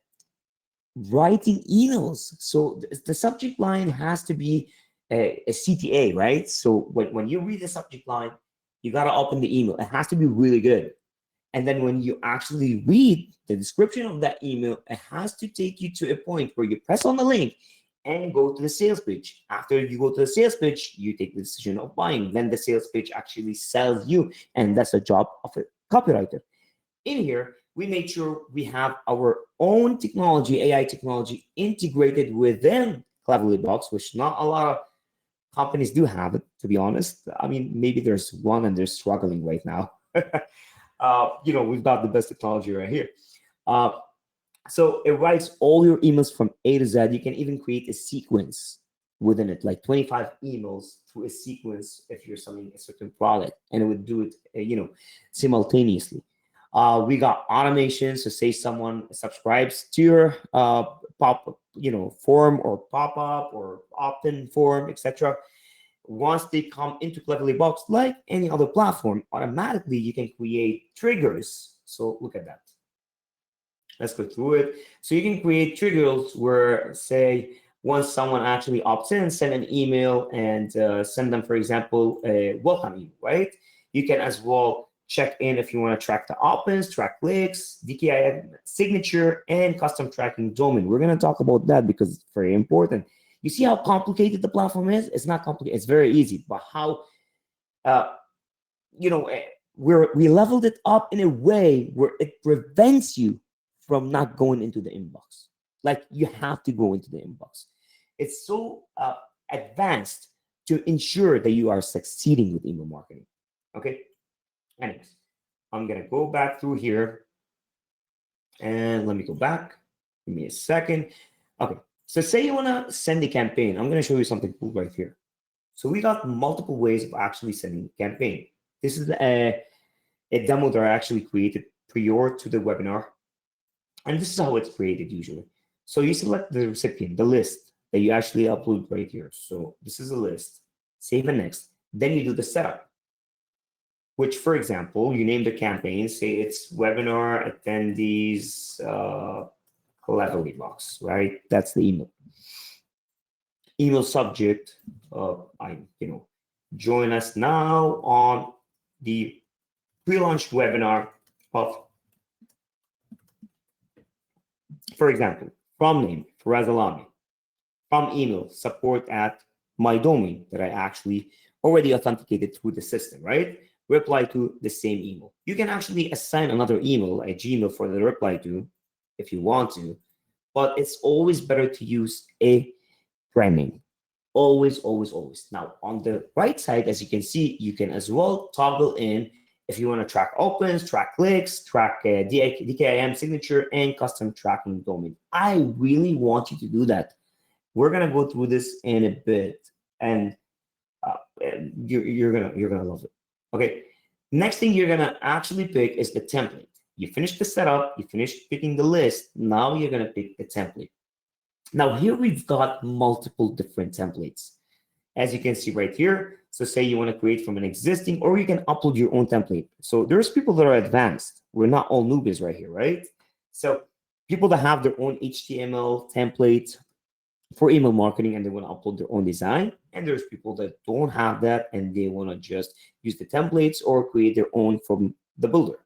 writing emails. So the subject line has to be a CTA, right? So when you read the subject line, you got to open the email. It has to be really good. And then when you actually read the description of that email, it has to take you to a point where you press on the link and go to the sales page. After you go to the sales page, you take the decision of buying. Then the sales page actually sells you. And that's the job of a copywriter. In here, we made sure we have our own technology, AI technology, integrated within CleverlyBox, which not a lot of companies do have it, to be honest. I mean, maybe there's one and they're struggling right now. We've got the best technology right here. So it writes all your emails from A to Z. You can even create a sequence within it, like 25 emails through a sequence if you're selling a certain product, and it would do it, simultaneously. We got automation. So say someone subscribes to your form or pop-up or opt-in form, etc. Once they come into CleverlyBox, like any other platform, automatically you can create triggers. So look at that. Let's go through it. So you can create triggers where, say, once someone actually opts in, send an email and send them, for example, a welcome email, right? You can as well check in if you want to track the opt-ins, track clicks, DKIM signature, and custom tracking domain. We're going to talk about that because it's very important. You see how complicated the platform is? It's not complicated. It's very easy. But how, we leveled it up in a way where it prevents you from not going into the inbox. Like, you have to go into the inbox. It's so advanced to ensure that you are succeeding with email marketing. Okay. Anyways, I'm going to go back through here. And let me go back. Give me a second. Okay. So say you want to send a campaign. I'm going to show you something cool right here. So we got multiple ways of actually sending a campaign. This is a demo that I actually created prior to the webinar. And this is how it's created usually. So you select the recipient, the list that you actually upload right here. So this is a list. Save and next. Then you do the setup, which, for example, you name the campaign. Say it's webinar attendees CleverlyBox, right? That's the email. Email subject, join us now on the pre-launch webinar of, for example, from name, Faraz Alami, from email, support at my domain that I actually already authenticated through the system, right? Reply to the same email. You can actually assign another email, a Gmail, for the reply to if you want to, but it's always better to use a brand name. Always, always, always. Now, on the right side, as you can see, you can as well toggle in if you want to track opens, track clicks, track DKIM signature, and custom tracking domain. I really want you to do that. We're gonna go through this in a bit, and you're gonna love it. Okay. Next thing you're gonna actually pick is the template. You finish the setup, you finish picking the list. Now you're gonna pick the template. Now here we've got multiple different templates. As you can see right here, so say you want to create from an existing, or you can upload your own template. So there's people that are advanced. We're not all newbies right here, right? So people that have their own HTML templates for email marketing and they want to upload their own design. And there's people that don't have that and they want to just use the templates or create their own from the builder.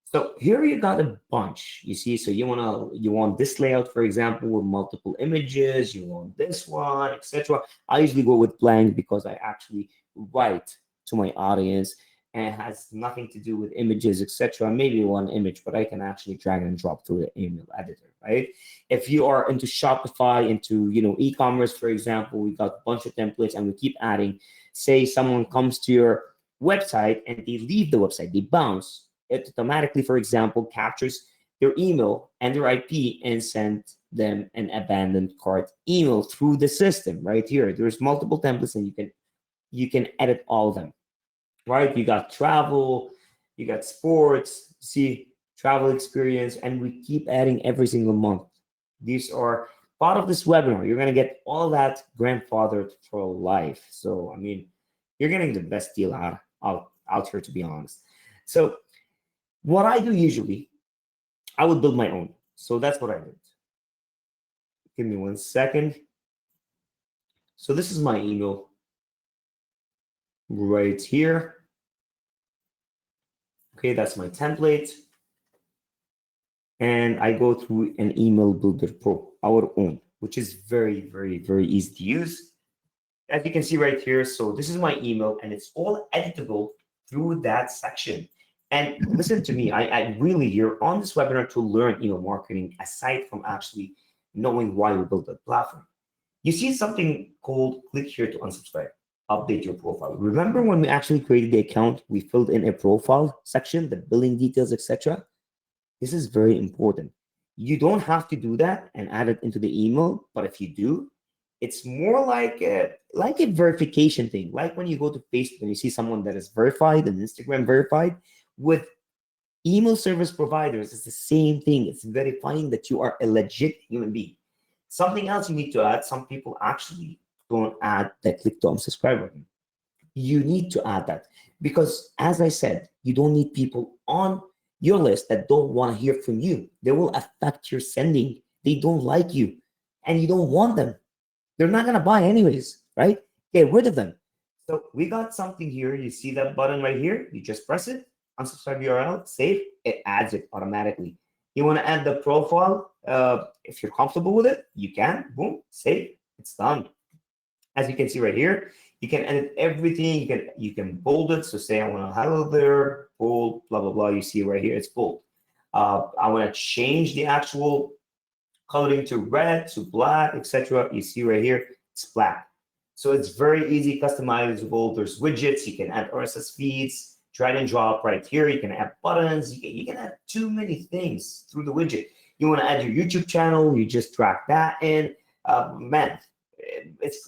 So here you got a bunch, you see. So you want this layout, for example, with multiple images. You want this one, etc. I usually go with blank because I actually write to my audience and it has nothing to do with images, etc. Maybe one image, but I can actually drag and drop through the email editor, right? If you are into Shopify, into e-commerce, for example, we got a bunch of templates and we keep adding. Say someone comes to your website and they leave the website, they bounce. It automatically, for example, captures their email and their IP and sends them an abandoned cart email through the system right here. There's multiple templates and you can edit all of them, right? You got travel, you got sports, see travel experience, and we keep adding every single month. These are part of this webinar. You're gonna get all that grandfathered for life. So I mean, you're getting the best deal out here, to be honest. So what I do usually, I would build my own. So that's what I did. Give me 1 second. So this is my email right here. Okay, that's my template. And I go through an email builder pro, our own, which is very, very, very easy to use. As you can see right here, so this is my email and it's all editable through that section. And listen to me, I really, you're on this webinar to learn email marketing aside from actually knowing why you built the platform. You see something called click here to unsubscribe, update your profile. Remember when we actually created the account, we filled in a profile section, the billing details, etc. This is very important. You don't have to do that and add it into the email, but if you do, it's more like a verification thing. Like when you go to Facebook and you see someone that is verified and Instagram verified, with email service providers, it's the same thing. It's verifying that you are a legit human being. Something else you need to add, some people actually don't add that click to unsubscribe button. You need to add that because, as I said, you don't need people on your list that don't want to hear from you. They will affect your sending. They don't like you and you don't want them. They're not going to buy anyways, right? Get rid of them. So we got something here. You see that button right here? You just press it, unsubscribe URL, save, it adds it automatically. You want to add the profile, if you're comfortable with it, you can, boom, save, it's done. As you can see right here, you can edit everything. You can bold it. So say I want to hello there, bold, blah, blah, blah. You see right here, it's bold. I want to change the actual coloring to red, to black, etc. You see right here, it's black. So it's very easy, customizable. There's widgets. You can add RSS feeds, drag and drop right here. You can add buttons. You can add too many things through the widget. You want to add your YouTube channel, you just drag that in. Man,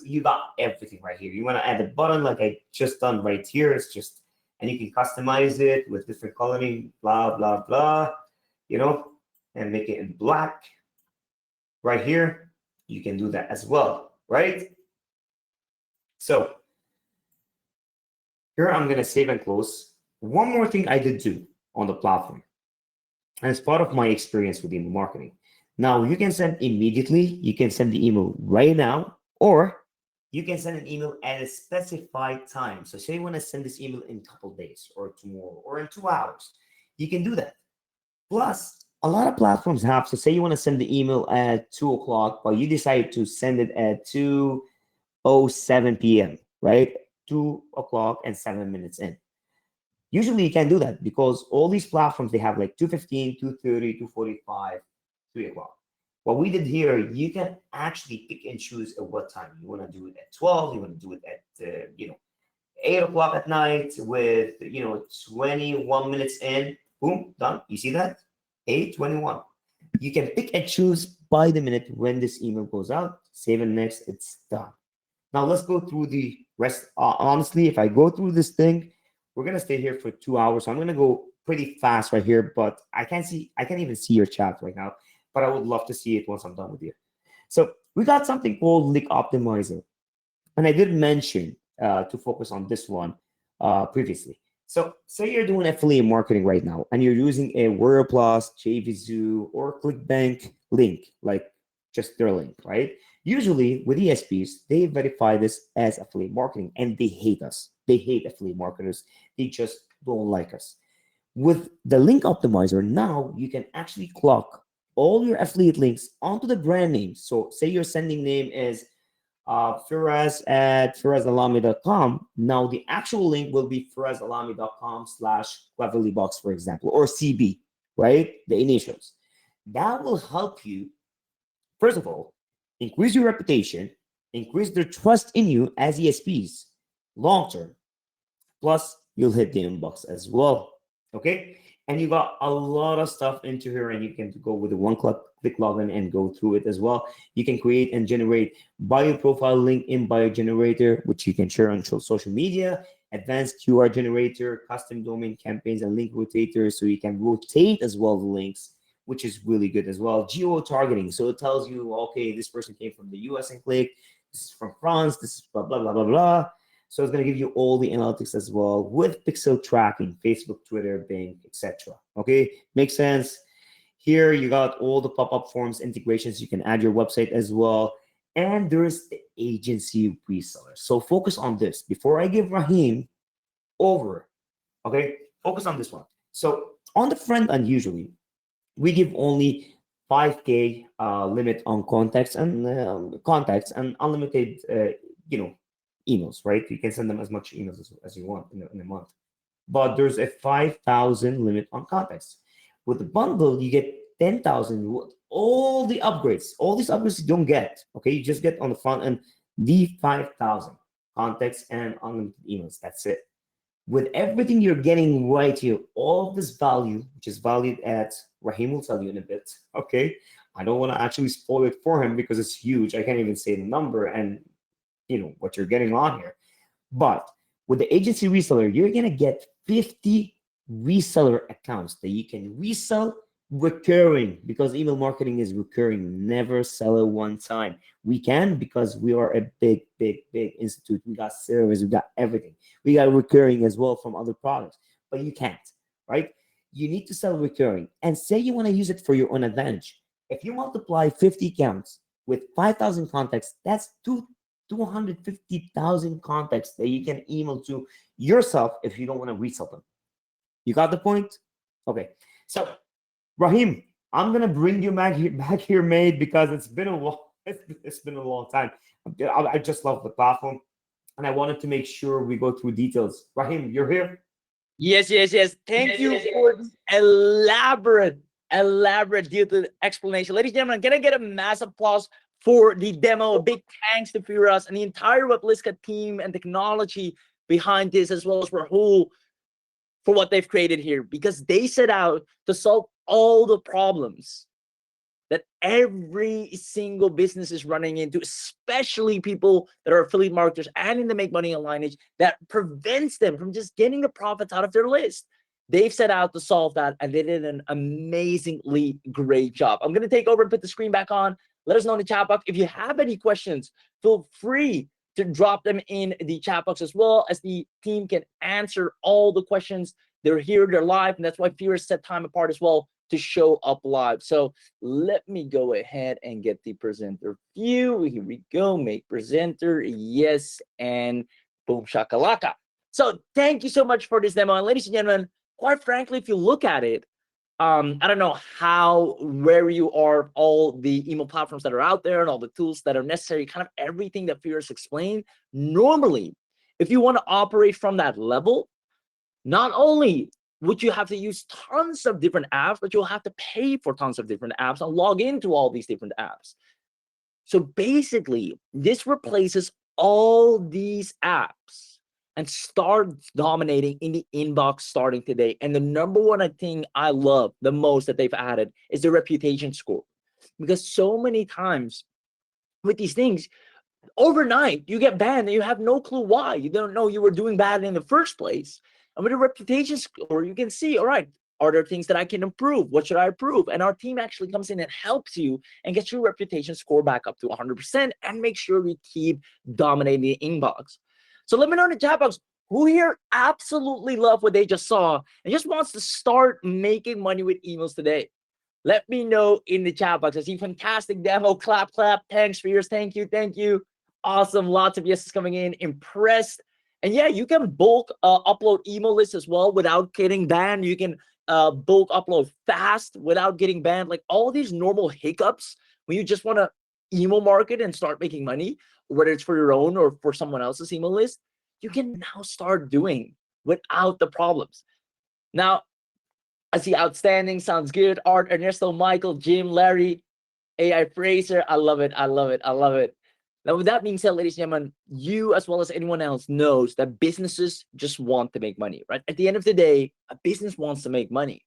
you got everything right here. You want to add a button like I just done right here. It's just, and you can customize it with different coloring, blah, blah, blah, and make it in black. Right here, you can do that as well, right? So here I'm going to save and close. One more thing I did do on the platform, and it's part of my experience with email marketing. Now you can send immediately, you can send the email right now, or you can send an email at a specified time. So say you want to send this email in a couple of days or tomorrow or in 2 hours, you can do that. Plus, a lot of platforms have, so say you want to send the email at 2 o'clock, but you decide to send it at 2:07 p.m., right? 2 o'clock and 7 minutes in. Usually you can do that because all these platforms, they have like 2:15, 2:30, 2:45, 3 o'clock. What we did here, you can actually pick and choose at what time. You want to do it at 12, you want to do it at, 8 o'clock at night with, 21 minutes in, boom, done. You see that? 8:21. You can pick and choose by the minute when this email goes out, save and next, it's done. Now let's go through the rest. Honestly, if I go through this thing, We're gonna stay here for 2 hours, so I'm gonna go pretty fast right here. But I can't even see your chat right now. But I would love to see it once I'm done with you. So we got something called Link Optimizer, and I did mention to focus on this one previously. So say you're doing affiliate marketing right now, and you're using a WordPlus, JVZoo, or ClickBank link, like just their link, right? Usually with ESPs, they verify this as affiliate marketing, and they hate us. They hate affiliate marketers. They just don't like us. With the link optimizer, now you can actually clock all your affiliate links onto the brand name. So say your sending name is Firaz at firazalami.com. Now the actual link will be firazalami.com/CleverlyBox, for example, or CB, right? The initials. That will help you, first of all, increase your reputation, increase their trust in you as ESPs long term. Plus, you'll hit the inbox as well. Okay. And you got a lot of stuff into here, and you can go with the one click login and go through it as well. You can create and generate bio profile link in bio generator, which you can share on social media, advanced QR generator, custom domain campaigns, and link rotators. So you can rotate as well the links, which is really good as well. Geo targeting. So it tells you, okay, this person came from the US and click. This is from France. This is blah, blah, blah, blah, blah. So it's going to give you all the analytics as well with pixel tracking, Facebook, Twitter, Bing, etc. Okay, makes sense. Here you got all the pop-up forms integrations. You can add your website as well. And there's the agency reseller. So focus on this. Before I give Rahim over, okay, focus on this one. So on the front end, usually we give only 5K limit on contacts and unlimited, emails, right? You can send them as much emails as you want in a month. But there's a 5,000 limit on contacts. With the bundle, you get 10,000 with all the upgrades. All these upgrades you don't get, okay? You just get on the front end the 5,000 contacts and unlimited emails. That's it. With everything you're getting right here, all of this value, which is valued at, Rahim will tell you in a bit, okay? I don't want to actually spoil it for him because it's huge. I can't even say the number and what you're getting on here. But with the agency reseller, you're gonna get 50 reseller accounts that you can resell recurring, because email marketing is recurring. Never sell it one time. We can, because we are a big, big, big institute. We got service, we got everything. We got recurring as well from other products, but you can't, right? You need to sell recurring. And say you want to use it for your own advantage. If you multiply 50 accounts with 5,000 contacts, that's 250,000 contacts that you can email to yourself if you don't want to resell them. You got the point? Okay. So, Rahim, I'm gonna bring you back here, mate, because it's been a while. It's been a long time. I just love the platform, and I wanted to make sure we go through details. Rahim, you're here. Yes, yes, yes. Thank you for the elaborate detailed explanation. Ladies and gentlemen, can I get a massive applause for the demo? A big thanks to Firas and the entire Webliska team and technology behind this, as well as Rahul, for what they've created here, because they set out to solve all the problems that every single business is running into, especially people that are affiliate marketers and in the make money online age, that prevents them from just getting the profits out of their list. They've set out to solve that, and they did an amazingly great job. I'm going to take over and put the screen back on. Let us know in the chat box. If you have any questions, feel free to drop them in the chat box, as well as the team can answer all the questions. They're here, they're live, and that's why Fear set time apart as well to show up live. So let me go ahead and get the presenter view. Here we go, make presenter, yes, and boom shakalaka. So thank you so much for this demo. And ladies and gentlemen, quite frankly, if you look at it, I don't know how where you are of all the email platforms that are out there and all the tools that are necessary, kind of everything that Fears explained. Normally, if you want to operate from that level, not only would you have to use tons of different apps, but you'll have to pay for tons of different apps and log into all these different apps. So basically, this replaces all these apps and starts dominating in the inbox starting today. And the number one thing I love the most that they've added is the reputation score. Because so many times with these things, overnight you get banned and you have no clue why. You don't know you were doing bad in the first place. And with a reputation score, you can see, all right, are there things that I can improve? What should I improve? And our team actually comes in and helps you and gets your reputation score back up to 100% and make sure we keep dominating the inbox. So let me know in the chat box, who here absolutely love what they just saw and just wants to start making money with emails today? Let me know in the chat box. I see fantastic demo. Clap, clap. Thanks for yours. Thank you. Thank you. Awesome. Lots of yeses coming in. Impressed. And yeah, you can bulk upload email lists as well without getting banned. You can bulk upload fast without getting banned. Like all these normal hiccups when you just want to email market and start making money, whether it's for your own or for someone else's email list, you can now start doing without the problems. Now, I see outstanding, sounds good. Art, Ernesto, Michael, Jim, Larry, AI Fraser. I love it. I love it. I love it. Now, with that being said, ladies and gentlemen, you as well as anyone else knows that businesses just want to make money, right? At the end of the day, a business wants to make money.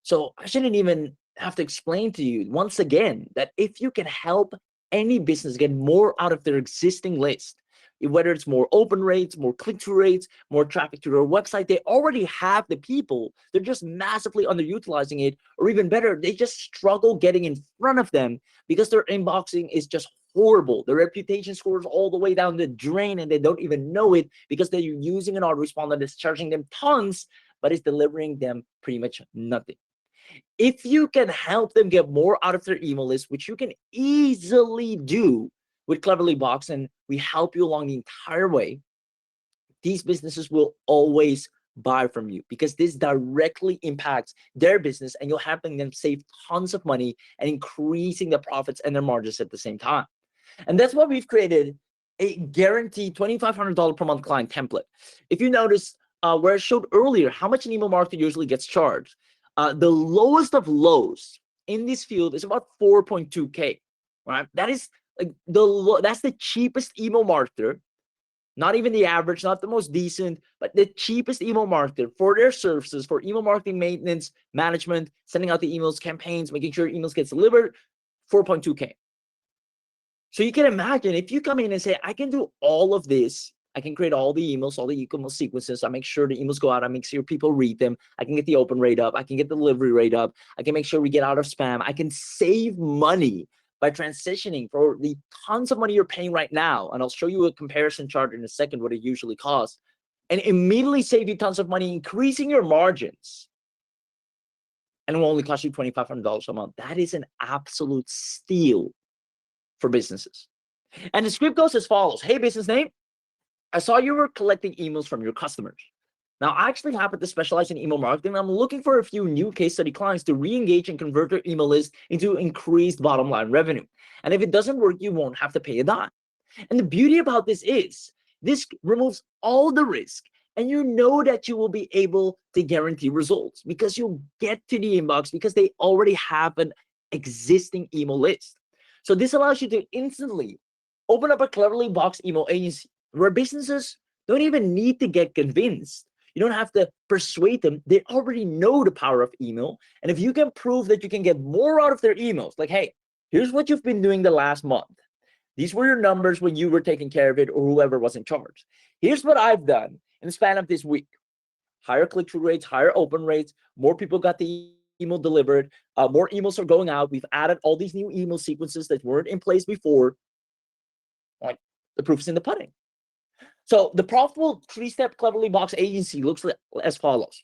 So I shouldn't even have to explain to you once again that if you can help any business get more out of their existing list, whether it's more open rates, more click-through rates, more traffic to their website, they already have the people. They're just massively underutilizing it, or even better, they just struggle getting in front of them because their inboxing is just horrible. Their reputation scores all the way down the drain and they don't even know it because they're using an autoresponder that's charging them tons, but it's delivering them pretty much nothing. If you can help them get more out of their email list, which you can easily do with CleverlyBox, and we help you along the entire way, these businesses will always buy from you because this directly impacts their business and you're helping them save tons of money and increasing the profits and their margins at the same time. And that's why we've created a guaranteed $2,500 per month client template. If you notice where I showed earlier how much an email marketer usually gets charged, the lowest of lows in this field is about 4.2K, right? That is like that's the cheapest email marketer, not even the average, not the most decent, but the cheapest email marketer for their services, for email marketing maintenance, management, sending out the emails, campaigns, making sure emails gets delivered, 4.2K. So you can imagine if you come in and say, I can do all of this, I can create all the emails, all the e-commerce sequences. I make sure the emails go out. I make sure people read them. I can get the open rate up. I can get the delivery rate up. I can make sure we get out of spam. I can save money by transitioning for the tons of money you're paying right now. And I'll show you a comparison chart in a second, what it usually costs, and immediately save you tons of money, increasing your margins. And it will only cost you $2,500 a month. That is an absolute steal for businesses. And the script goes as follows. Hey, business name, I saw you were collecting emails from your customers. Now, I actually happen to specialize in email marketing. I'm looking for a few new case study clients to re-engage and convert their email list into increased bottom line revenue. And if it doesn't work, you won't have to pay a dime. And the beauty about this is this removes all the risk. And you know that you will be able to guarantee results because you'll get to the inbox because they already have an existing email list. So this allows you to instantly open up a CleverlyBox email agency where businesses don't even need to get convinced. You don't have to persuade them. They already know the power of email. And if you can prove that you can get more out of their emails, like, hey, here's what you've been doing the last month. These were your numbers when you were taking care of it or whoever was in charge. Here's what I've done in the span of this week. Higher click-through rates, higher open rates, more people got the email delivered, more emails are going out. We've added all these new email sequences that weren't in place before. Like, the proof's in the pudding. So the profitable three-step CleverlyBox agency looks as follows.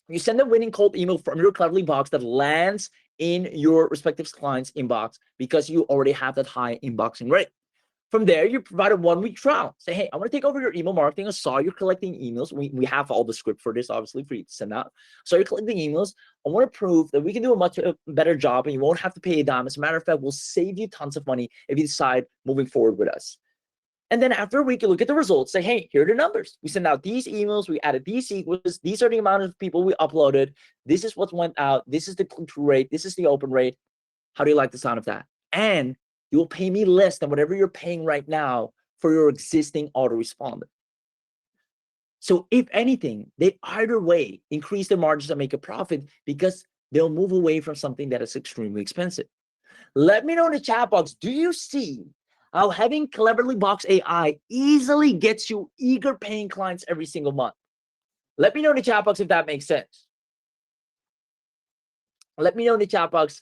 You send a winning cold email from your CleverlyBox that lands in your respective client's inbox because you already have that high inboxing rate. From there, you provide a 1-week trial. Say, hey, I want to take over your email marketing. I saw you're collecting emails. We have all the script for this, obviously, for you to send out. So you're collecting emails. I want to prove that we can do a much better job and you won't have to pay a dime. As a matter of fact, we'll save you tons of money if you decide moving forward with us. And then after a week, you look at the results, say, hey, here are the numbers. We sent out these emails, we added these sequences, these are the amount of people we uploaded, this is what went out, this is the click-through rate, this is the open rate. How do you like the sound of that? And you will pay me less than whatever you're paying right now for your existing autoresponder. So if anything, they either way increase their margins and make a profit because they'll move away from something that is extremely expensive. Let me know in the chat box, do you see how having CleverlyBox AI easily gets you eager paying clients every single month? Let me know in the chat box if that makes sense. Let me know in the chat box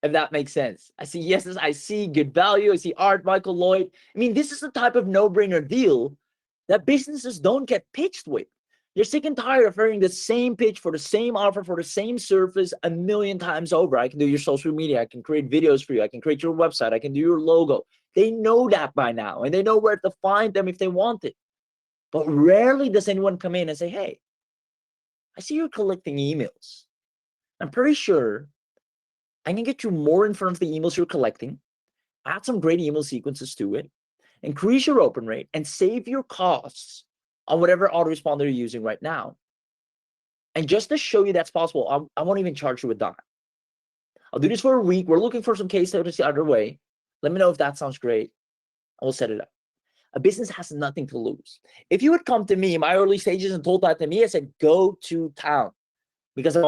if that makes sense. I see yeses, I see good value, I see Art, Michael, Lloyd. I mean, this is the type of no-brainer deal that businesses don't get pitched with. You're sick and tired of hearing the same pitch for the same offer for the same service a million times over. I can do your social media, I can create videos for you, I can create your website, I can do your logo. They know that by now, and they know where to find them if they want it. But rarely does anyone come in and say, hey, I see you're collecting emails. I'm pretty sure I can get you more in front of the emails you're collecting, add some great email sequences to it, increase your open rate, and save your costs on whatever autoresponder you're using right now. And just to show you that's possible, I won't even charge you a dime. I'll do this for a week. We're looking for some case studies the other way. Let me know if that sounds great. I will set it up. A business has nothing to lose. If you had come to me in my early stages and told that to me, I said, go to town. Because I'm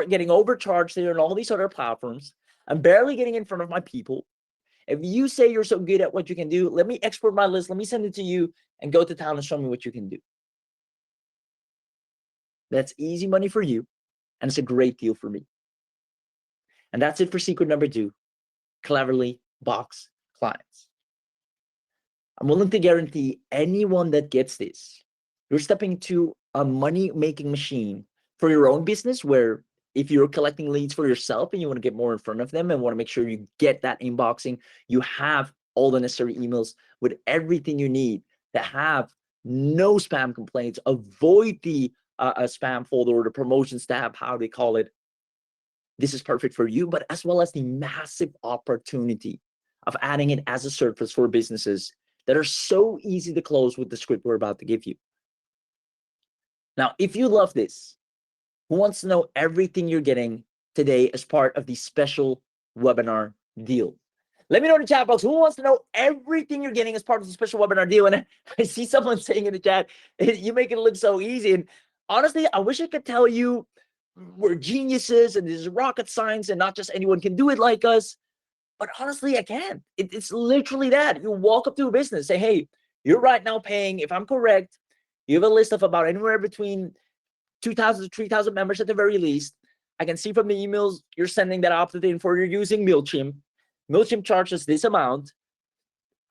getting overcharged there and all these other platforms. I'm barely getting in front of my people. If you say you're so good at what you can do, let me export my list, let me send it to you, and go to town and show me what you can do. That's easy money for you, and it's a great deal for me. And that's it for secret number 2, CleverlyBox clients. I'm willing to guarantee anyone that gets this, you're stepping into a money-making machine for your own business, where if you're collecting leads for yourself and you want to get more in front of them and want to make sure you get that inboxing, you have all the necessary emails with everything you need to have no spam complaints, avoid the spam folder or the promotions tab, how they call it. This is perfect for you, but as well as the massive opportunity of adding it as a service for businesses that are so easy to close with the script we're about to give you. Now, if you love this, who wants to know everything you're getting today as part of the special webinar deal? Let me know in the chat box, who wants to know everything you're getting as part of the special webinar deal? And I see someone saying in the chat, you make it look so easy. And honestly, I wish I could tell you we're geniuses and this is rocket science and not just anyone can do it like us. But honestly, I can't. It's literally that. You walk up to a business, say, hey, you're right now paying, if I'm correct, you have a list of about anywhere between 2,000 to 3,000 members at the very least. I can see from the emails you're sending that opted in for, you're using MailChimp. MailChimp charges this amount.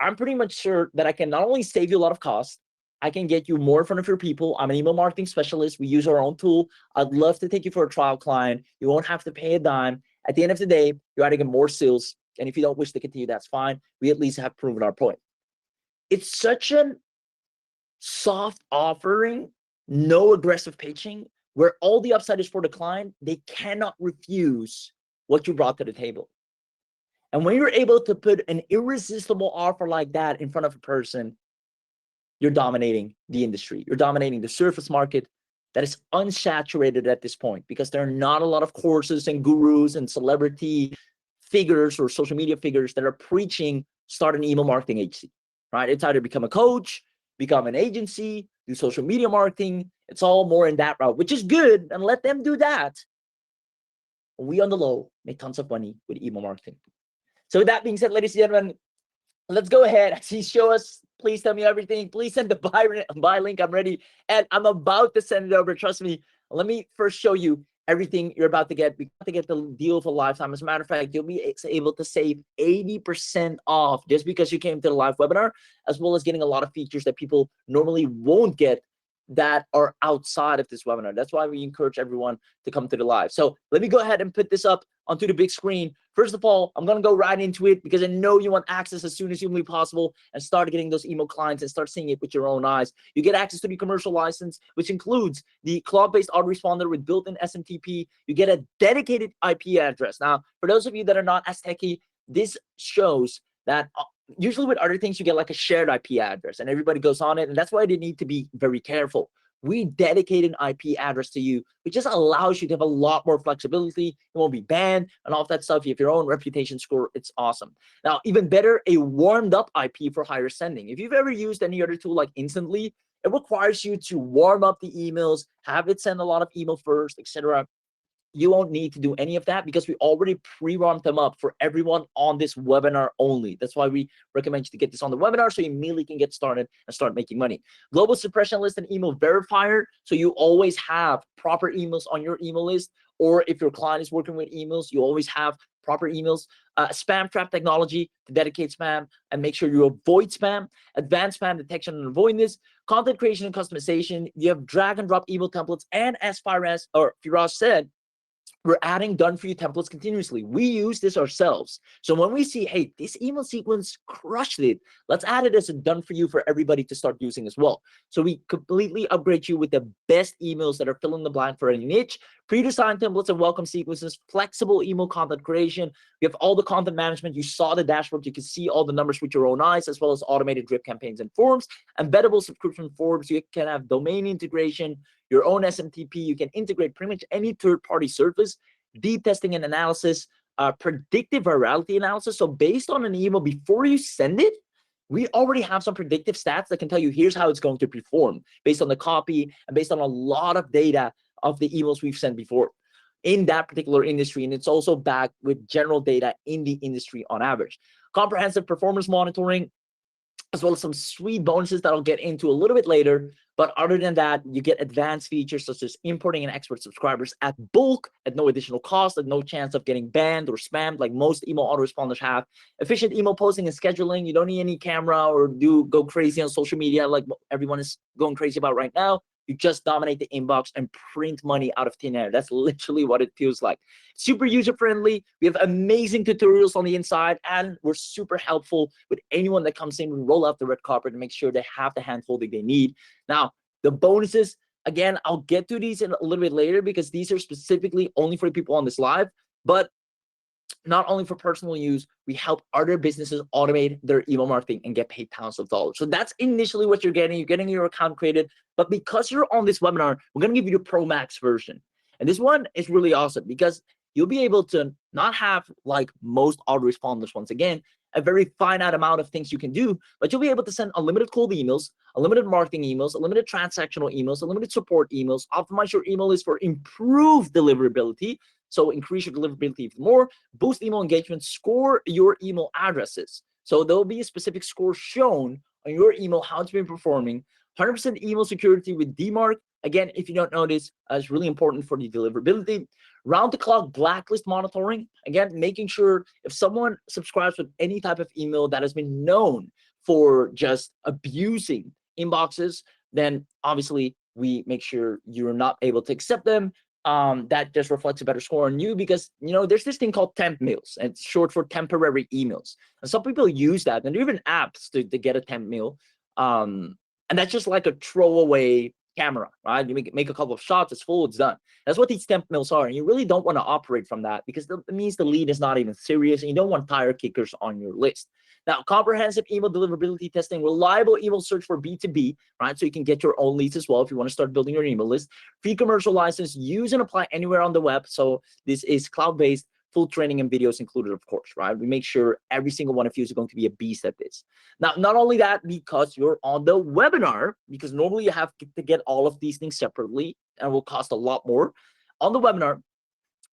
I'm pretty much sure that I can not only save you a lot of cost, I can get you more in front of your people. I'm an email marketing specialist. We use our own tool. I'd love to take you for a trial client. You won't have to pay a dime. At the end of the day, you're adding more sales. And if you don't wish to continue, that's fine. We at least have proven our point. It's such a soft offering, no aggressive pitching, where all the upside is for the client. They cannot refuse what you brought to the table. And when you're able to put an irresistible offer like that in front of a person, you're dominating the industry. You're dominating the surface market that is unsaturated at this point, because there are not a lot of courses and gurus and celebrity figures or social media figures that are preaching start an email marketing agency, right? It's either become a coach, become an agency, do social media marketing. It's all more in that route, which is good, and let them do that. We on the low make tons of money with email marketing. So with that being said, ladies and gentlemen, let's go ahead. Please show us. Please tell me everything. Please send the buy link. I'm ready. And I'm about to send it over. Trust me. Let me first show you everything you're about to get. We're about to get the deal of a lifetime. As a matter of fact, you'll be able to save 80% off just because you came to the live webinar, as well as getting a lot of features that people normally won't get that are outside of this webinar. That's why we encourage everyone to come to the live. So let me go ahead and put this up onto the big screen. First of all, I'm going to go right into it because I know you want access as soon as humanly possible and start getting those email clients and start seeing it with your own eyes. You get access to the commercial license, which includes the cloud-based autoresponder with built-in SMTP. You get a dedicated IP address. Now, for those of you that are not as techy, this shows that usually with other things, you get like a shared IP address and everybody goes on it. And that's why they need to be very careful. We dedicate an IP address to you, which just allows you to have a lot more flexibility. It won't be banned and all of that stuff. You have your own reputation score. It's awesome. Now, even better, a warmed up IP for higher sending. If you've ever used any other tool like Instantly, it requires you to warm up the emails, have it send a lot of email first, etc. you won't need to do any of that because we already pre-ramped them up for everyone on this webinar only. That's why we recommend you to get this on the webinar so you immediately can get started and start making money. Global suppression list and email verifier. So you always have proper emails on your email list, or if your client is working with emails, you always have proper emails. Spam trap technology to dedicate spam and make sure you avoid spam. Advanced spam detection and avoidance. Content creation and customization. You have drag and drop email templates, and as far as Firas said, we're adding done for you templates continuously. We use this ourselves. So when we see, hey, this email sequence crushed it, let's add it as a done for you for everybody to start using as well. So we completely upgrade you with the best emails that are fill in the blank for any niche, pre-designed templates and welcome sequences, flexible email content creation. We have all the content management. You saw the dashboard. You can see all the numbers with your own eyes, as well as automated drip campaigns and forms, embeddable subscription forms. You can have domain integration, your own SMTP. You can integrate pretty much any third-party service, deep testing and analysis, predictive virality analysis. So based on an email, before you send it, we already have some predictive stats that can tell you here's how it's going to perform based on the copy and based on a lot of data of the emails we've sent before in that particular industry. And it's also backed with general data in the industry on average. Comprehensive performance monitoring, as well as some sweet bonuses that I'll get into a little bit later. But other than that, you get advanced features such as importing and export subscribers at bulk at no additional cost, at no chance of getting banned or spammed like most email autoresponders have. Efficient email posting and scheduling. You don't need any camera or go crazy on social media like everyone is going crazy about right now. You just dominate the inbox and print money out of thin air. That's literally what it feels like. Super user-friendly. We have amazing tutorials on the inside, and we're super helpful with anyone that comes in. We roll out the red carpet and make sure they have the hand-holding they need. Now, the bonuses, again, I'll get to these in a little bit later because these are specifically only for the people on this live, but not only for personal use, we help other businesses automate their email marketing and get paid thousands of dollars. So that's initially what you're getting. You're getting your account created. But because you're on this webinar, we're going to give you the Pro Max version. And this one is really awesome because you'll be able to not have, like most autoresponders, once again, a very finite amount of things you can do, but you'll be able to send unlimited cold emails, unlimited marketing emails, unlimited transactional emails, unlimited support emails, optimize your email list for improved deliverability. So increase your deliverability even more, boost email engagement, score your email addresses. So there'll be a specific score shown on your email, how it's been performing, 100% email security with DMARC. Again, if you don't know this, it's really important for the deliverability. Round-the-clock blacklist monitoring. Again, making sure if someone subscribes with any type of email that has been known for just abusing inboxes, then obviously we make sure you're not able to accept them. That just reflects a better score on you because, you know, there's this thing called temp mails, and it's short for temporary emails. And some people use that, and there are even apps to get a temp mail. And that's just like a throwaway camera, right? You make a couple of shots, it's full, it's done. That's what these temp mails are. And you really don't want to operate from that because it means the lead is not even serious, and you don't want tire kickers on your list. Now, comprehensive email deliverability testing, reliable email search for B2B, right? So you can get your own leads as well if you want to start building your email list. Free commercial license, use and apply anywhere on the web. So this is cloud-based, full training and videos included, of course, right? We make sure every single one of you is going to be a beast at this. Now, not only that, because you're on the webinar, because normally you have to get all of these things separately and it will cost a lot more. On the webinar,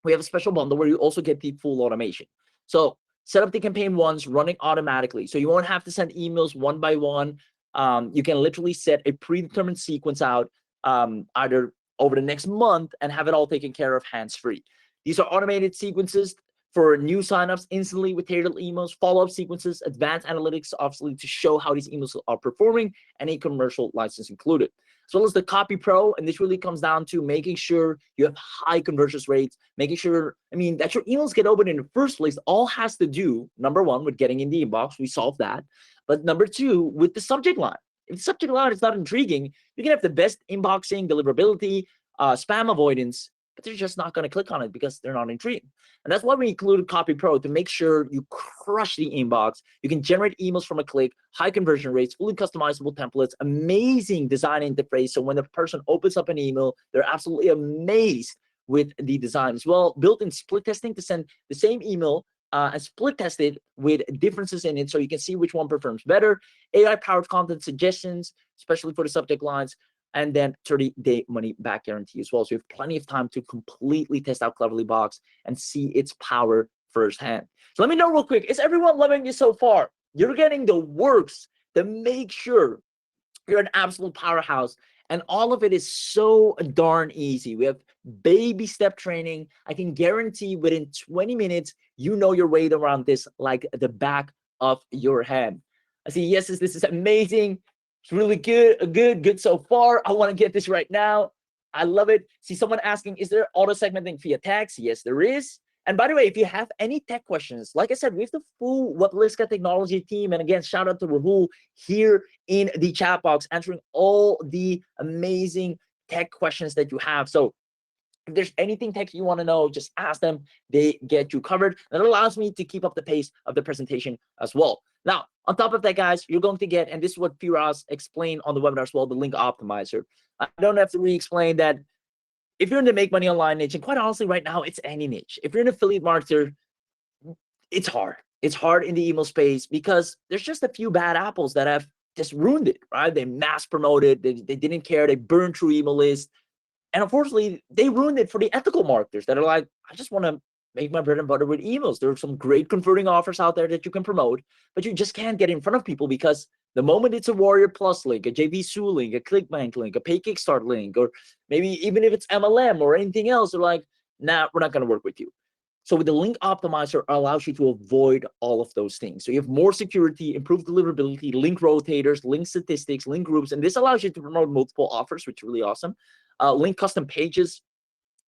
we have a special bundle where you also get the full automation. So set up the campaign once, running automatically. So you won't have to send emails one by one. You can literally set a predetermined sequence out either over the next month and have it all taken care of hands-free. These are automated sequences for new signups instantly with tailored emails, follow-up sequences, advanced analytics, obviously, to show how these emails are performing, and a commercial license included. As well as the Copy Pro, and this really comes down to making sure you have high conversion rates, making sure, that your emails get open in the first place, all has to do, number one, with getting in the inbox. We solved that. But number two, with the subject line. If the subject line is not intriguing, you can have the best inboxing, deliverability, spam avoidance, but they're just not going to click on it because they're not intrigued. And that's why we included Copy Pro, to make sure you crush the inbox. You can generate emails from a click, high conversion rates, fully customizable templates, amazing design interface. So when the person opens up an email, they're absolutely amazed with the design as well. Built-in split testing to send the same email and split test it with differences in it so you can see which one performs better. AI-powered content suggestions, especially for the subject lines. and then 30-day money back guarantee as well. So you have plenty of time to completely test out CleverlyBox and see its power firsthand. So let me know real quick, is everyone loving you so far? You're getting the works to make sure you're an absolute powerhouse. And all of it is so darn easy. We have baby step training. I can guarantee within 20 minutes, you know your way around this like the back of your hand. I see yeses, this is amazing. It's really good so far. I want to get this right now. I love it. See someone asking, is there auto segmenting via text? Yes, there is. And by the way, if you have any tech questions, like I said, we have the full Webliska technology team. And again, shout out to Rahul here in the chat box, answering all the amazing tech questions that you have. So if there's anything tech you want to know, just ask them. They get you covered. And it allows me to keep up the pace of the presentation as well. Now, on top of that, guys, you're going to get, and this is what Firas explained on the webinar as well, the link optimizer. I don't have to re-explain that. If you're in the make money online niche, and quite honestly, right now, it's any niche. If you're an affiliate marketer, it's hard. It's hard in the email space because there's just a few bad apples that have just ruined it, right? They mass promoted, they didn't care, they burned through email lists. And unfortunately, they ruined it for the ethical marketers that are like, I just want to make my bread and butter with emails. There are some great converting offers out there that you can promote, but you just can't get in front of people because the moment it's a Warrior Plus link, a JV Sue link, a ClickBank link, a Pay Kickstart link, or maybe even if it's MLM or anything else, they're like, nah, we're not going to work with you. So with the link optimizer, allows you to avoid all of those things. So you have more security, improved deliverability, link rotators, link statistics, link groups, and this allows you to promote multiple offers, which is really awesome. Link custom pages,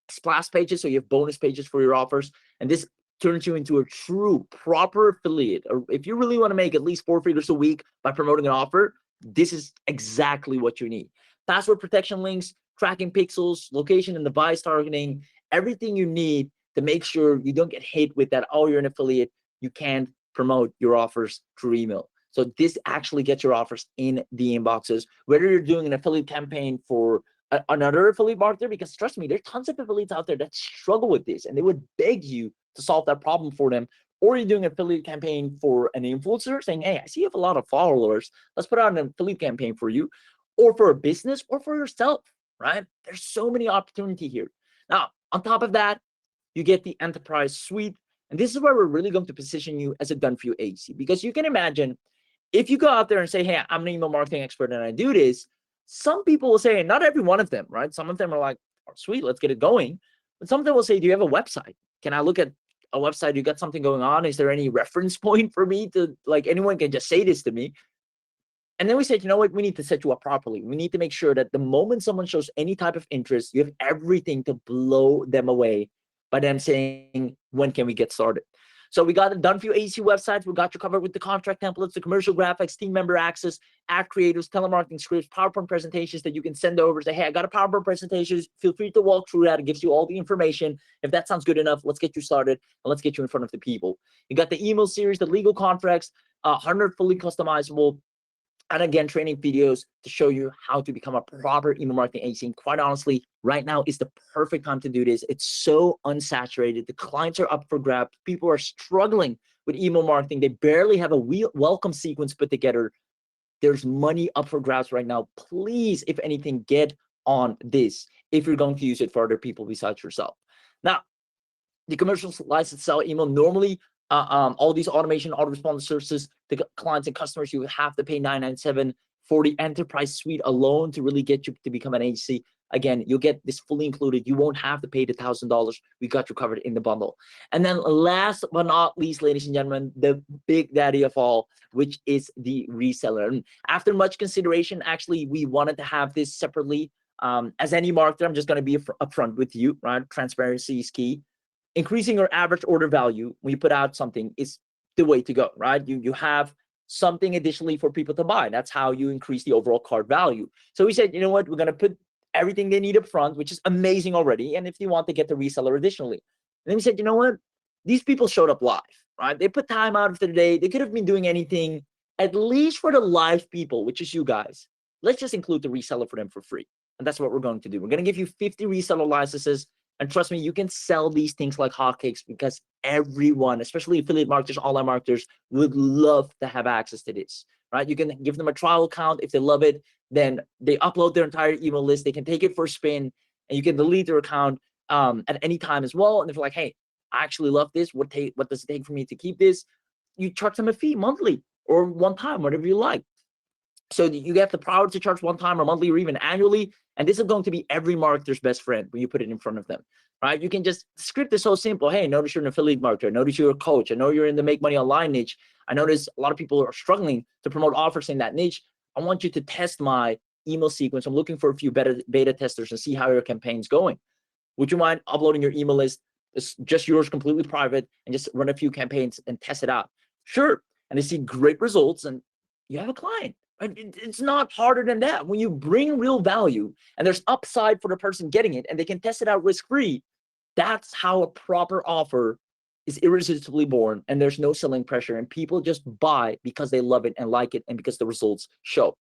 splash pages, so you have bonus pages for your offers, and this turns you into a true proper affiliate. Or if you really want to make at least 4 figures a week by promoting an offer, this is exactly what you need. Password protection links, tracking pixels, location and device targeting, everything you need to make sure you don't get hit with that, oh, you're an affiliate, you can't promote your offers through email. So this actually gets your offers in the inboxes, whether you're doing an affiliate campaign for another affiliate marketer, because trust me, there's tons of affiliates out there that struggle with this and they would beg you to solve that problem for them. Or you're doing an affiliate campaign for an influencer saying, hey, I see you have a lot of followers, let's put out an affiliate campaign for you, or for a business or for yourself, right? There's so many opportunity here. Now, on top of that, you get the enterprise suite. And this is where we're really going to position you as a done for you agency, because you can imagine if you go out there and say, hey, I'm an email marketing expert and I do this, some people will say, and not every one of them, right? Some of them are like, oh, sweet, let's get it going. But some of them will say, do you have a website? Can I look at a website? You got something going on? Is there any reference point for me to, like, anyone can just say this to me? And then we said, you know what? We need to set you up properly. We need to make sure that the moment someone shows any type of interest, you have everything to blow them away by them saying, when can we get started? So we got it done for you agency websites. We got you covered with the contract templates, the commercial graphics, team member access, ad creators, telemarketing scripts, PowerPoint presentations that you can send over. Say, hey, I got a PowerPoint presentation. Feel free to walk through that. It gives you all the information. If that sounds good enough, let's get you started and let's get you in front of the people. You got the email series, the legal contracts, 100 fully customizable, and again, training videos to show you how to become a proper email marketing agency. And quite honestly, right now is the perfect time to do this. It's so unsaturated. The clients are up for grabs. People are struggling with email marketing. They barely have a welcome sequence put together. There's money up for grabs right now. Please, if anything, get on this if you're going to use it for other people besides yourself. Now, the commercial license sell email, normally all these automation, autoresponder services, the clients and customers, you have to pay $997 for the enterprise suite alone to really get you to become an agency. Again, you'll get this fully included. You won't have to pay the $1,000. We got you covered in the bundle. And then last but not least, ladies and gentlemen, the big daddy of all, which is the reseller. And after much consideration, actually, we wanted to have this separately. As any marketer, I'm just going to be upfront with you, right? Transparency is key. Increasing your average order value when you put out something is the way to go, right? You have something additionally for people to buy. That's how you increase the overall cart value. So we said, you know what, we're going to put everything they need up front, which is amazing already. And if you want to get the reseller additionally. And then we said, you know what, these people showed up live, right? They put time out of their day. They could have been doing anything, at least for the live people, which is you guys. Let's just include the reseller for them for free. And that's what we're going to do. We're going to give you 50 reseller licenses. And trust me, you can sell these things like hotcakes because everyone, especially affiliate marketers, online marketers, would love to have access to this, right? You can give them a trial account if they love it. then they upload their entire email list. They can take it for a spin, and you can delete their account at any time as well. And if you're like, hey, I actually love this, what does it take for me to keep this? You charge them a fee monthly or one time, whatever you like. So you get the power to charge one time or monthly or even annually. And this is going to be every marketer's best friend when you put it in front of them, right? You can just script is so simple. Hey, notice you're an affiliate marketer. Notice you're a coach. I know you're in the make money online niche. I notice a lot of people are struggling to promote offers in that niche. I want you to test my email sequence. I'm looking for a few beta testers and see how your campaign's going. Would you mind uploading your email list? It's just yours, completely private, and just run a few campaigns and test it out. Sure. And they see great results and you have a client. It's not harder than that. When you bring real value and there's upside for the person getting it and they can test it out risk-free, that's how a proper offer is irresistibly born, and there's no selling pressure, and people just buy because they love it and like it and because the results show.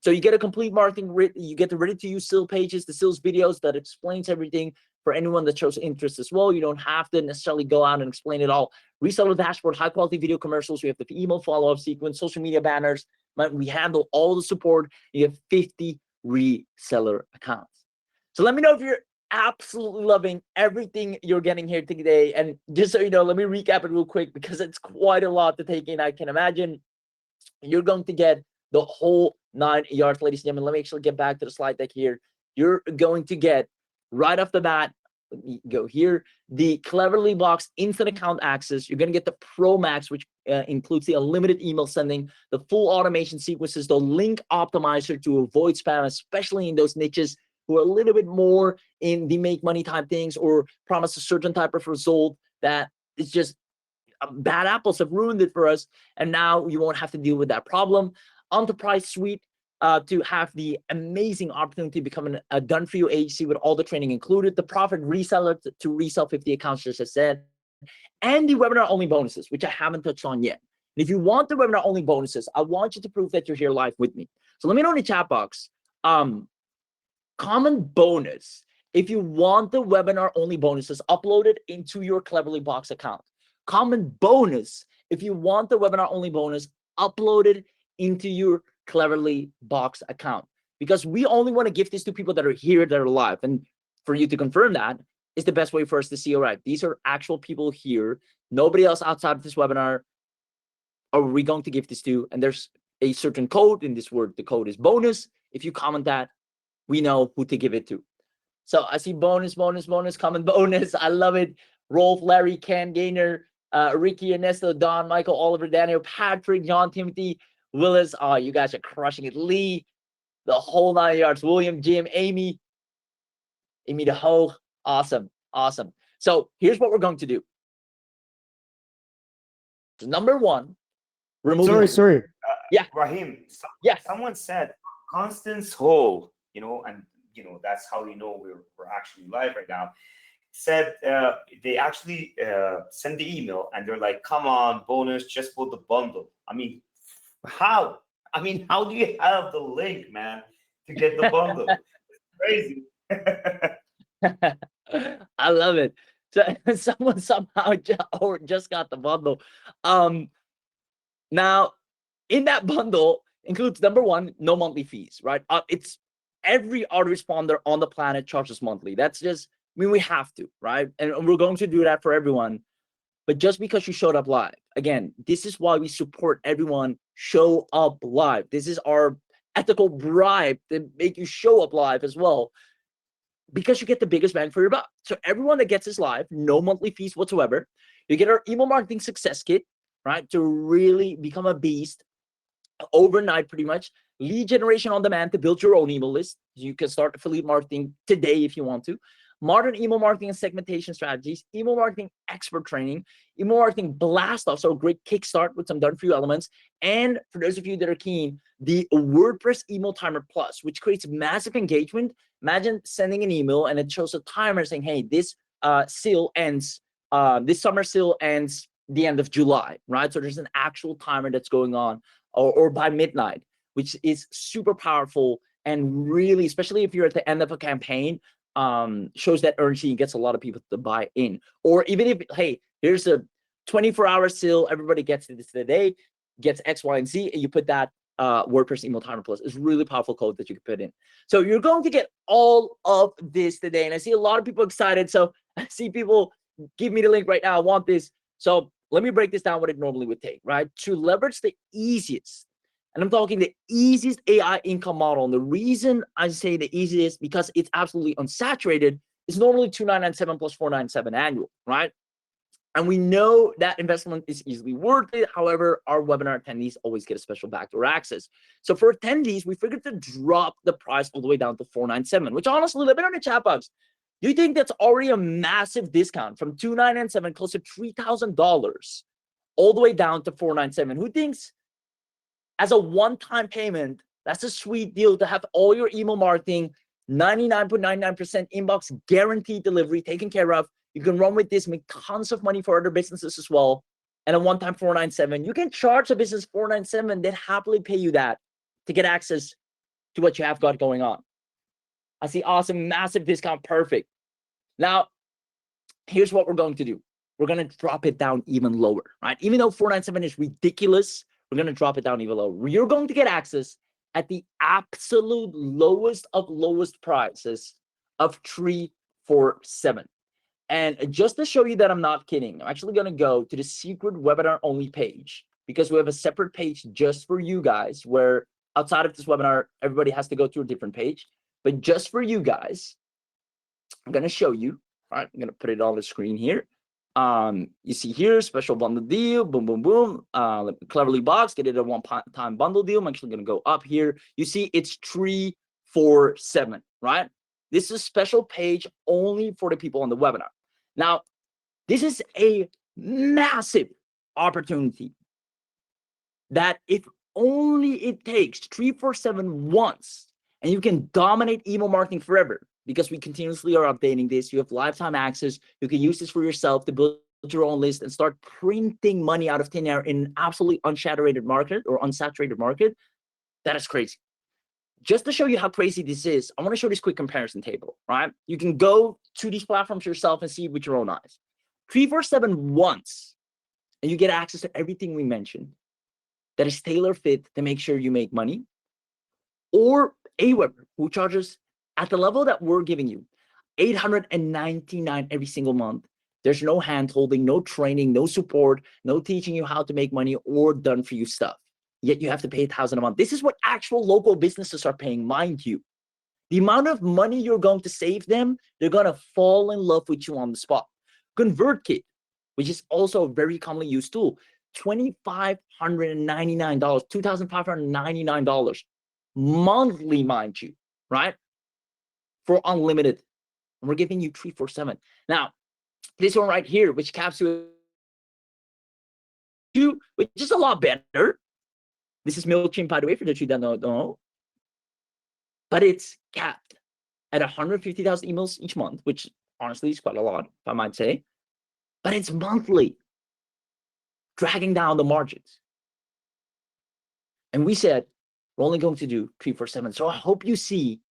So you get a complete marketing, you get the ready-to-use sales pages, the sales videos that explains everything for anyone that shows interest as well. You don't have to necessarily go out and explain it all. Reseller dashboard, high-quality video commercials. We have the email follow-up sequence, social media banners. We handle all the support. You have 50 reseller accounts. So let me know if you're absolutely loving everything you're getting here today. And just so you know, let me recap it real quick because it's quite a lot to take in. I can imagine you're going to get the whole 9 yards, ladies and gentlemen. Let me actually get back to the slide deck here. You're going to get right off the bat, let me go here, the CleverlyBox instant account access. You're going to get the Pro Max, which includes the unlimited email sending, the full automation sequences, the link optimizer to avoid spam, especially in those niches who are a little bit more in the make money type things or promise a certain type of result that is just bad apples have ruined it for us. And now you won't have to deal with that problem. Enterprise Suite, to have the amazing opportunity to become a done-for-you agency with all the training included, the profit reseller to resell 50 accounts, just as I said, and the webinar-only bonuses, which I haven't touched on yet. And if you want the webinar-only bonuses, I want you to prove that you're here live with me. So let me know in the chat box, common bonus, if you want the webinar-only bonuses uploaded into your CleverlyBox account. Common bonus, if you want the webinar-only bonus uploaded into your CleverlyBox account, because we only want to give this to people that are here, that are live. And for you to confirm that is the best way for us to see, all right, these are actual people here. Nobody else outside of this webinar are we going to give this to. And there's a certain code in this word. The code is bonus. If you comment that, we know who to give it to. So I see bonus, bonus, bonus, common bonus. I love it. Rolf, Larry, Ken, Gaynor, Ricky, Ernesto, Don, Michael, Oliver, Daniel, Patrick, John, Timothy, Willis. Oh, you guys are crushing it. Lee, the whole 9 yards. William, Jim, Amy the whole. Awesome. Awesome. So here's what we're going to do. Number one, remove. Sorry. Yeah. Raheem, Yeah. someone said Constance Hall, and that's how we're actually live right now. Said they actually send the email and they're like, come on, bonus, just for the bundle. I mean, how? How do you have the link, man, to get the bundle? It's crazy. I love it. So someone somehow just got the bundle. Now, in that bundle includes, number one, no monthly fees, right? It's every autoresponder on the planet charges monthly. That's just, we have to, right? And we're going to do that for everyone. But just because you showed up live, again, this is why we support everyone show up live. This is our ethical bribe to make you show up live as well, because you get the biggest bang for your buck. So everyone that gets this live, no monthly fees whatsoever. You get our email marketing success kit, right? To really become a beast overnight, pretty much. Lead generation on demand to build your own email list. You can start affiliate marketing today if you want to. Modern email marketing and segmentation strategies, email marketing expert training, email marketing blast off, so a great kickstart with some done for you elements. And for those of you that are keen, the WordPress email timer plus, which creates massive engagement. Imagine sending an email and it shows a timer saying, hey, this sale ends, this summer sale ends the end of July, right? So there's an actual timer that's going on, or by midnight, which is super powerful. And really, especially if you're at the end of a campaign, shows that urgency and gets a lot of people to buy in. Or even if, hey, here's a 24-hour sale, everybody gets this today, gets X, Y, and Z, and you put that WordPress email timer plus. It's really powerful code that you can put in. So you're going to get all of this today. And I see a lot of people excited. So I see people give me the link right now. I want this. So let me break this down what it normally would take, right? To leverage the easiest, and I'm talking the easiest AI income model. And the reason I say the easiest because it's absolutely unsaturated is normally 2,997 plus 497 annual, right? And we know that investment is easily worth it. However, our webinar attendees always get a special backdoor access. So for attendees, we figured to drop the price all the way down to 497, which honestly, let me know in the chat box. Do you think that's already a massive discount from 2,997, close to $3,000, all the way down to 497? Who thinks as a one-time payment, that's a sweet deal to have all your email marketing, 99.99% inbox guaranteed delivery taken care of? You can run with this, make tons of money for other businesses as well. And a one-time 497. You can charge a business 497, they'd happily pay you that to get access to what you have got going on. I see awesome, massive discount, perfect. Now, here's what we're going to do. We're going to drop it down even lower, right? Even though 497 is ridiculous, we're going to drop it down even lower. You're going to get access at the absolute lowest of lowest prices of 347. And just to show you that I'm not kidding, I'm actually going to go to the secret webinar only page because we have a separate page just for you guys where outside of this webinar, everybody has to go to a different page. But just for you guys, I'm going to show you. All right, I'm going to put it on the screen here. You see here, special bundle deal, boom, boom, boom. CleverlyBox, get it a one-time bundle deal. I'm actually going to go up here. You see it's 347, right? This is a special page only for the people on the webinar. Now, this is a massive opportunity that if only it takes 347 once, and you can dominate email marketing forever because we continuously are updating this. You have lifetime access. You can use this for yourself to build your own list and start printing money out of thin air in an absolutely unsaturated market or unsaturated market. That is crazy. Just to show you how crazy this is, I want to show this quick comparison table, right? You can go to these platforms yourself and see with your own eyes. 347 once, and you get access to everything we mentioned that is tailor fit to make sure you make money. Or Aweber, who charges at the level that we're giving you, $899 every single month. There's no hand holding, no training, no support, no teaching you how to make money or done for you stuff. Yet you have to pay $1,000 a month. This is what actual local businesses are paying, mind you. The amount of money you're going to save them, they're going to fall in love with you on the spot. ConvertKit, which is also a very commonly used tool, $2,599, $2,599 monthly, mind you, right? For unlimited. And we're giving you 347. Now, this one right here, which caps you, which is a lot better. This is MailChimp, by the way, for those who don't know. But it's capped at 150,000 emails each month, which honestly is quite a lot, if I might say. But it's monthly, dragging down the margins. And we said, we're only going to do 347. So I hope you see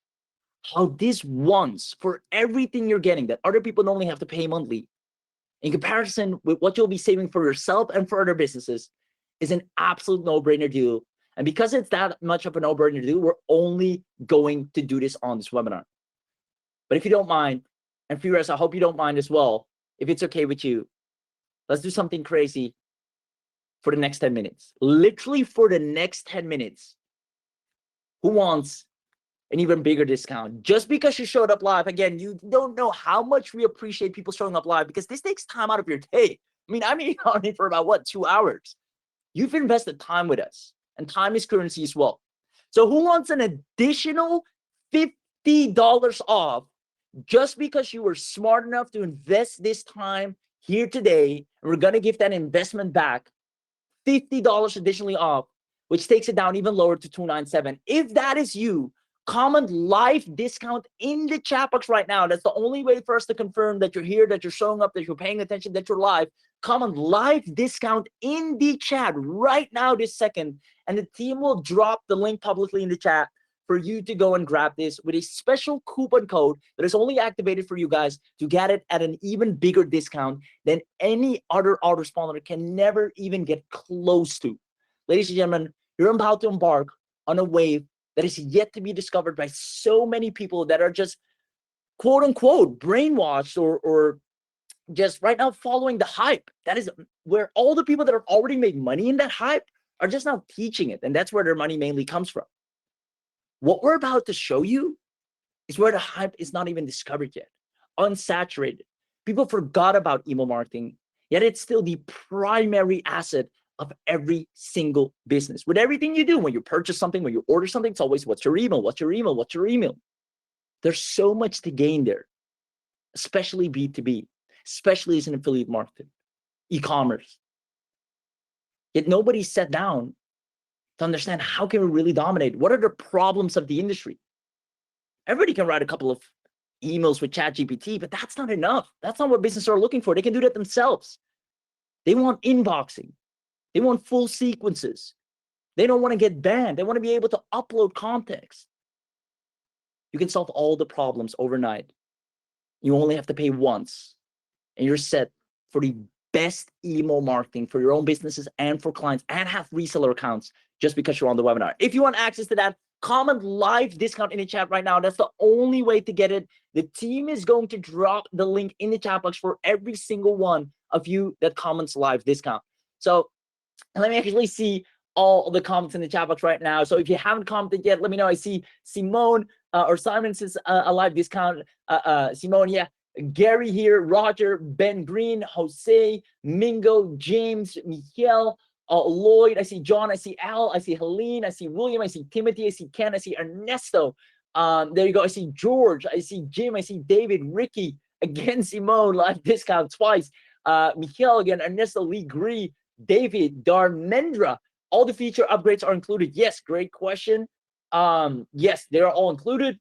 how this once for everything you're getting that other people normally have to pay monthly in comparison with what you'll be saving for yourself and for other businesses is an absolute no-brainer deal. And because it's that much of a no-brainer deal, we're only going to do this on this webinar. But if you don't mind, and for yours, I hope you don't mind as well, if it's okay with you, let's do something crazy for the next 10 minutes. Literally for the next 10 minutes. Who wants an even bigger discount? Just because you showed up live, again, you don't know how much we appreciate people showing up live because this takes time out of your day. I mean, I'm on it for about, what, 2 hours? You've invested time with us, and time is currency as well. So who wants an additional $50 off just because you were smart enough to invest this time here today, and we're going to give that investment back, $50 additionally off, which takes it down even lower to 297. If that is you, comment live discount in the chat box right now. That's the only way for us to confirm that you're here, that you're showing up, that you're paying attention, that you're live. Comment live discount in the chat right now this second, and the team will drop the link publicly in the chat for you to go and grab this with a special coupon code that is only activated for you guys to get it at an even bigger discount than any other autoresponder can never even get close to. Ladies and gentlemen, You're about to embark on a wave that is yet to be discovered by so many people that are just quote unquote brainwashed or just right now following the hype. That is where all the people that have already made money in that hype are just now teaching it. And that's where their money mainly comes from. What we're about to show you is where the hype is not even discovered yet, unsaturated. People forgot about email marketing, yet it's still the primary asset of every single business. With everything you do, when you purchase something, when you order something, it's always, what's your email? What's your email? What's your email? There's so much to gain there, especially B2B, especially as an affiliate marketing, e-commerce. Yet nobody sat down to understand, how can we really dominate? What are the problems of the industry? Everybody can write a couple of emails with ChatGPT, but that's not enough. That's not what businesses are looking for. They can do that themselves. They want inboxing. They want full sequences. They don't want to get banned. They want to be able to upload context. You can solve all the problems overnight. You only have to pay once, and you're set for the best email marketing for your own businesses and for clients, and have reseller accounts just because you're on the webinar. If you want access to that, comment live discount in the chat right now. That's the only way to get it. The team is going to drop the link in the chat box for every single one of you that comments live discount. So let me actually see all the comments in the chat box right now. So if you haven't commented yet, let me know. I see Simone or Simon says a live discount. Simone, yeah. Gary here, Roger, Ben Green, Jose, Mingo, James, Michael, Lloyd. I see John. I see Al. I see Helene. I see William. I see Timothy. I see Ken. I see Ernesto. There you go. I see George. I see Jim. I see David, Ricky. Again, Simone, live discount twice. Michael again, Ernesto, Lee Gree, David, Darmendra. All the feature upgrades are included. Yes, great question. Yes, they are all included.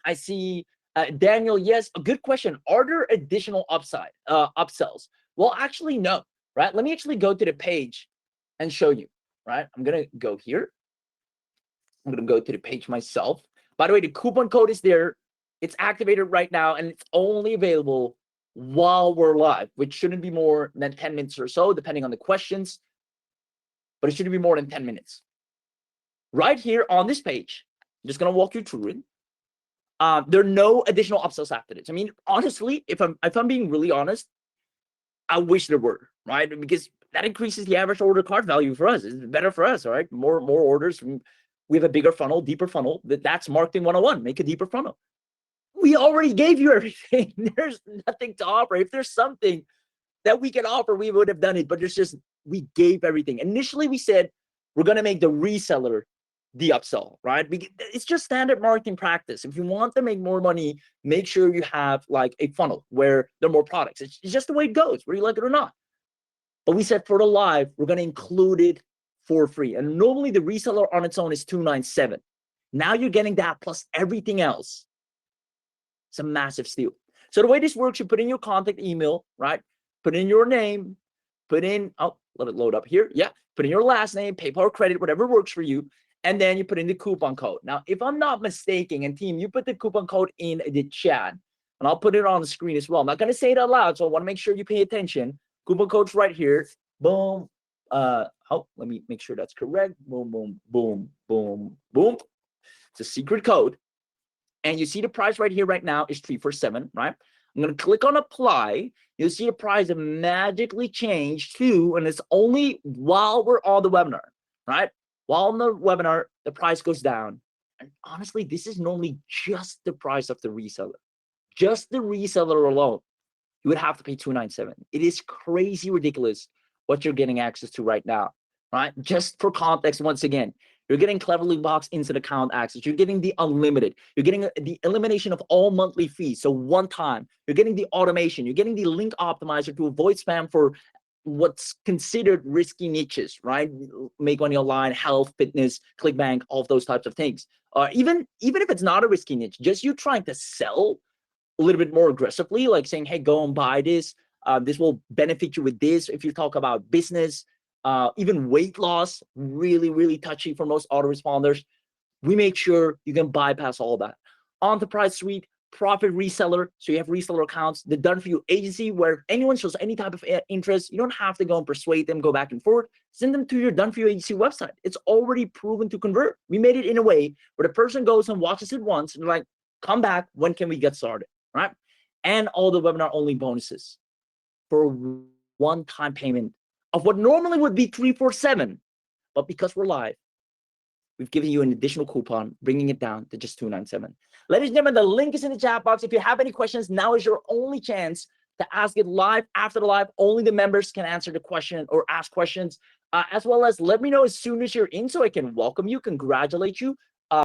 I see Daniel, yes, a good question. Are there additional upsells? Well, actually, no, right? Let me actually go to the page and show you, right? I'm going to go here. I'm going to go to the page myself. By the way, the coupon code is there. It's activated right now, and it's only available while we're live, which shouldn't be more than 10 minutes or so, depending on the questions, but it shouldn't be more than 10 minutes. Right here on this page, I'm just going to walk you through it. There are no additional upsells after this. I mean, honestly, if I'm being really honest, I wish there were, right? Because that increases the average order cart value for us. It's better for us, all right? More orders. We have a bigger funnel, deeper funnel. That's marketing 101. Make a deeper funnel. We already gave you everything. There's nothing to offer. If there's something that we can offer, we would have done it. But we gave everything. Initially, we said we're going to make the reseller the upsell, right? It's just standard marketing practice. If you want to make more money, make sure you have like a funnel where there are more products. It's just the way it goes, whether you like it or not. But we said for the live, we're going to include it for free. And normally the reseller on its own is $297. Now you're getting that plus everything else. It's a massive steal. So the way this works, you put in your contact email, right? Put in your name, put in, oh, let it load up here. Yeah, put in your last name, PayPal or credit, whatever works for you. And then you put in the coupon code. Now, if I'm not mistaken, and team, you put the coupon code in the chat, and I'll put it on the screen as well. I'm not going to say it out loud, so I want to make sure you pay attention. Coupon code's right here. Boom. Let me make sure that's correct. Boom, boom, boom, boom, boom. It's a secret code. And you see the price right here right now is 347, right? I'm going to click on apply. You'll see the price magically change to, and it's only while we're on the webinar, right? While on the webinar, the price goes down. And honestly, this is normally just the price of the reseller. Just the reseller alone, you would have to pay $297. It is crazy ridiculous what you're getting access to right now, right? Just for context, once again, you're getting CleverlyBox instant account access. You're getting the unlimited. You're getting the elimination of all monthly fees. So one time, you're getting the automation. You're getting the link optimizer to avoid spam for what's considered risky niches, right? Make money online, health, fitness, ClickBank, all of those types of things. Even if it's not a risky niche, just you trying to sell a little bit more aggressively, like saying, hey, go and buy this. This will benefit you with this. If you talk about business, even weight loss, really, really touchy for most autoresponders. We make sure you can bypass all that. Enterprise Suite, profit reseller. So you have reseller accounts, the done for you agency where if anyone shows any type of interest, you don't have to go and persuade them, go back and forth, send them to your done for you agency website. It's already proven to convert. We made it in a way where the person goes and watches it once and they're like, come back, when can we get started, right? And all the webinar only bonuses for one-time payment of what normally would be 347, but because we're live, we've given you an additional coupon, bringing it down to just 297. Ladies and gentlemen, the link is in the chat box. If you have any questions, now is your only chance to ask it live. After the live, only the members can answer the question or ask questions, as well as let me know as soon as you're in so I can welcome you, congratulate you,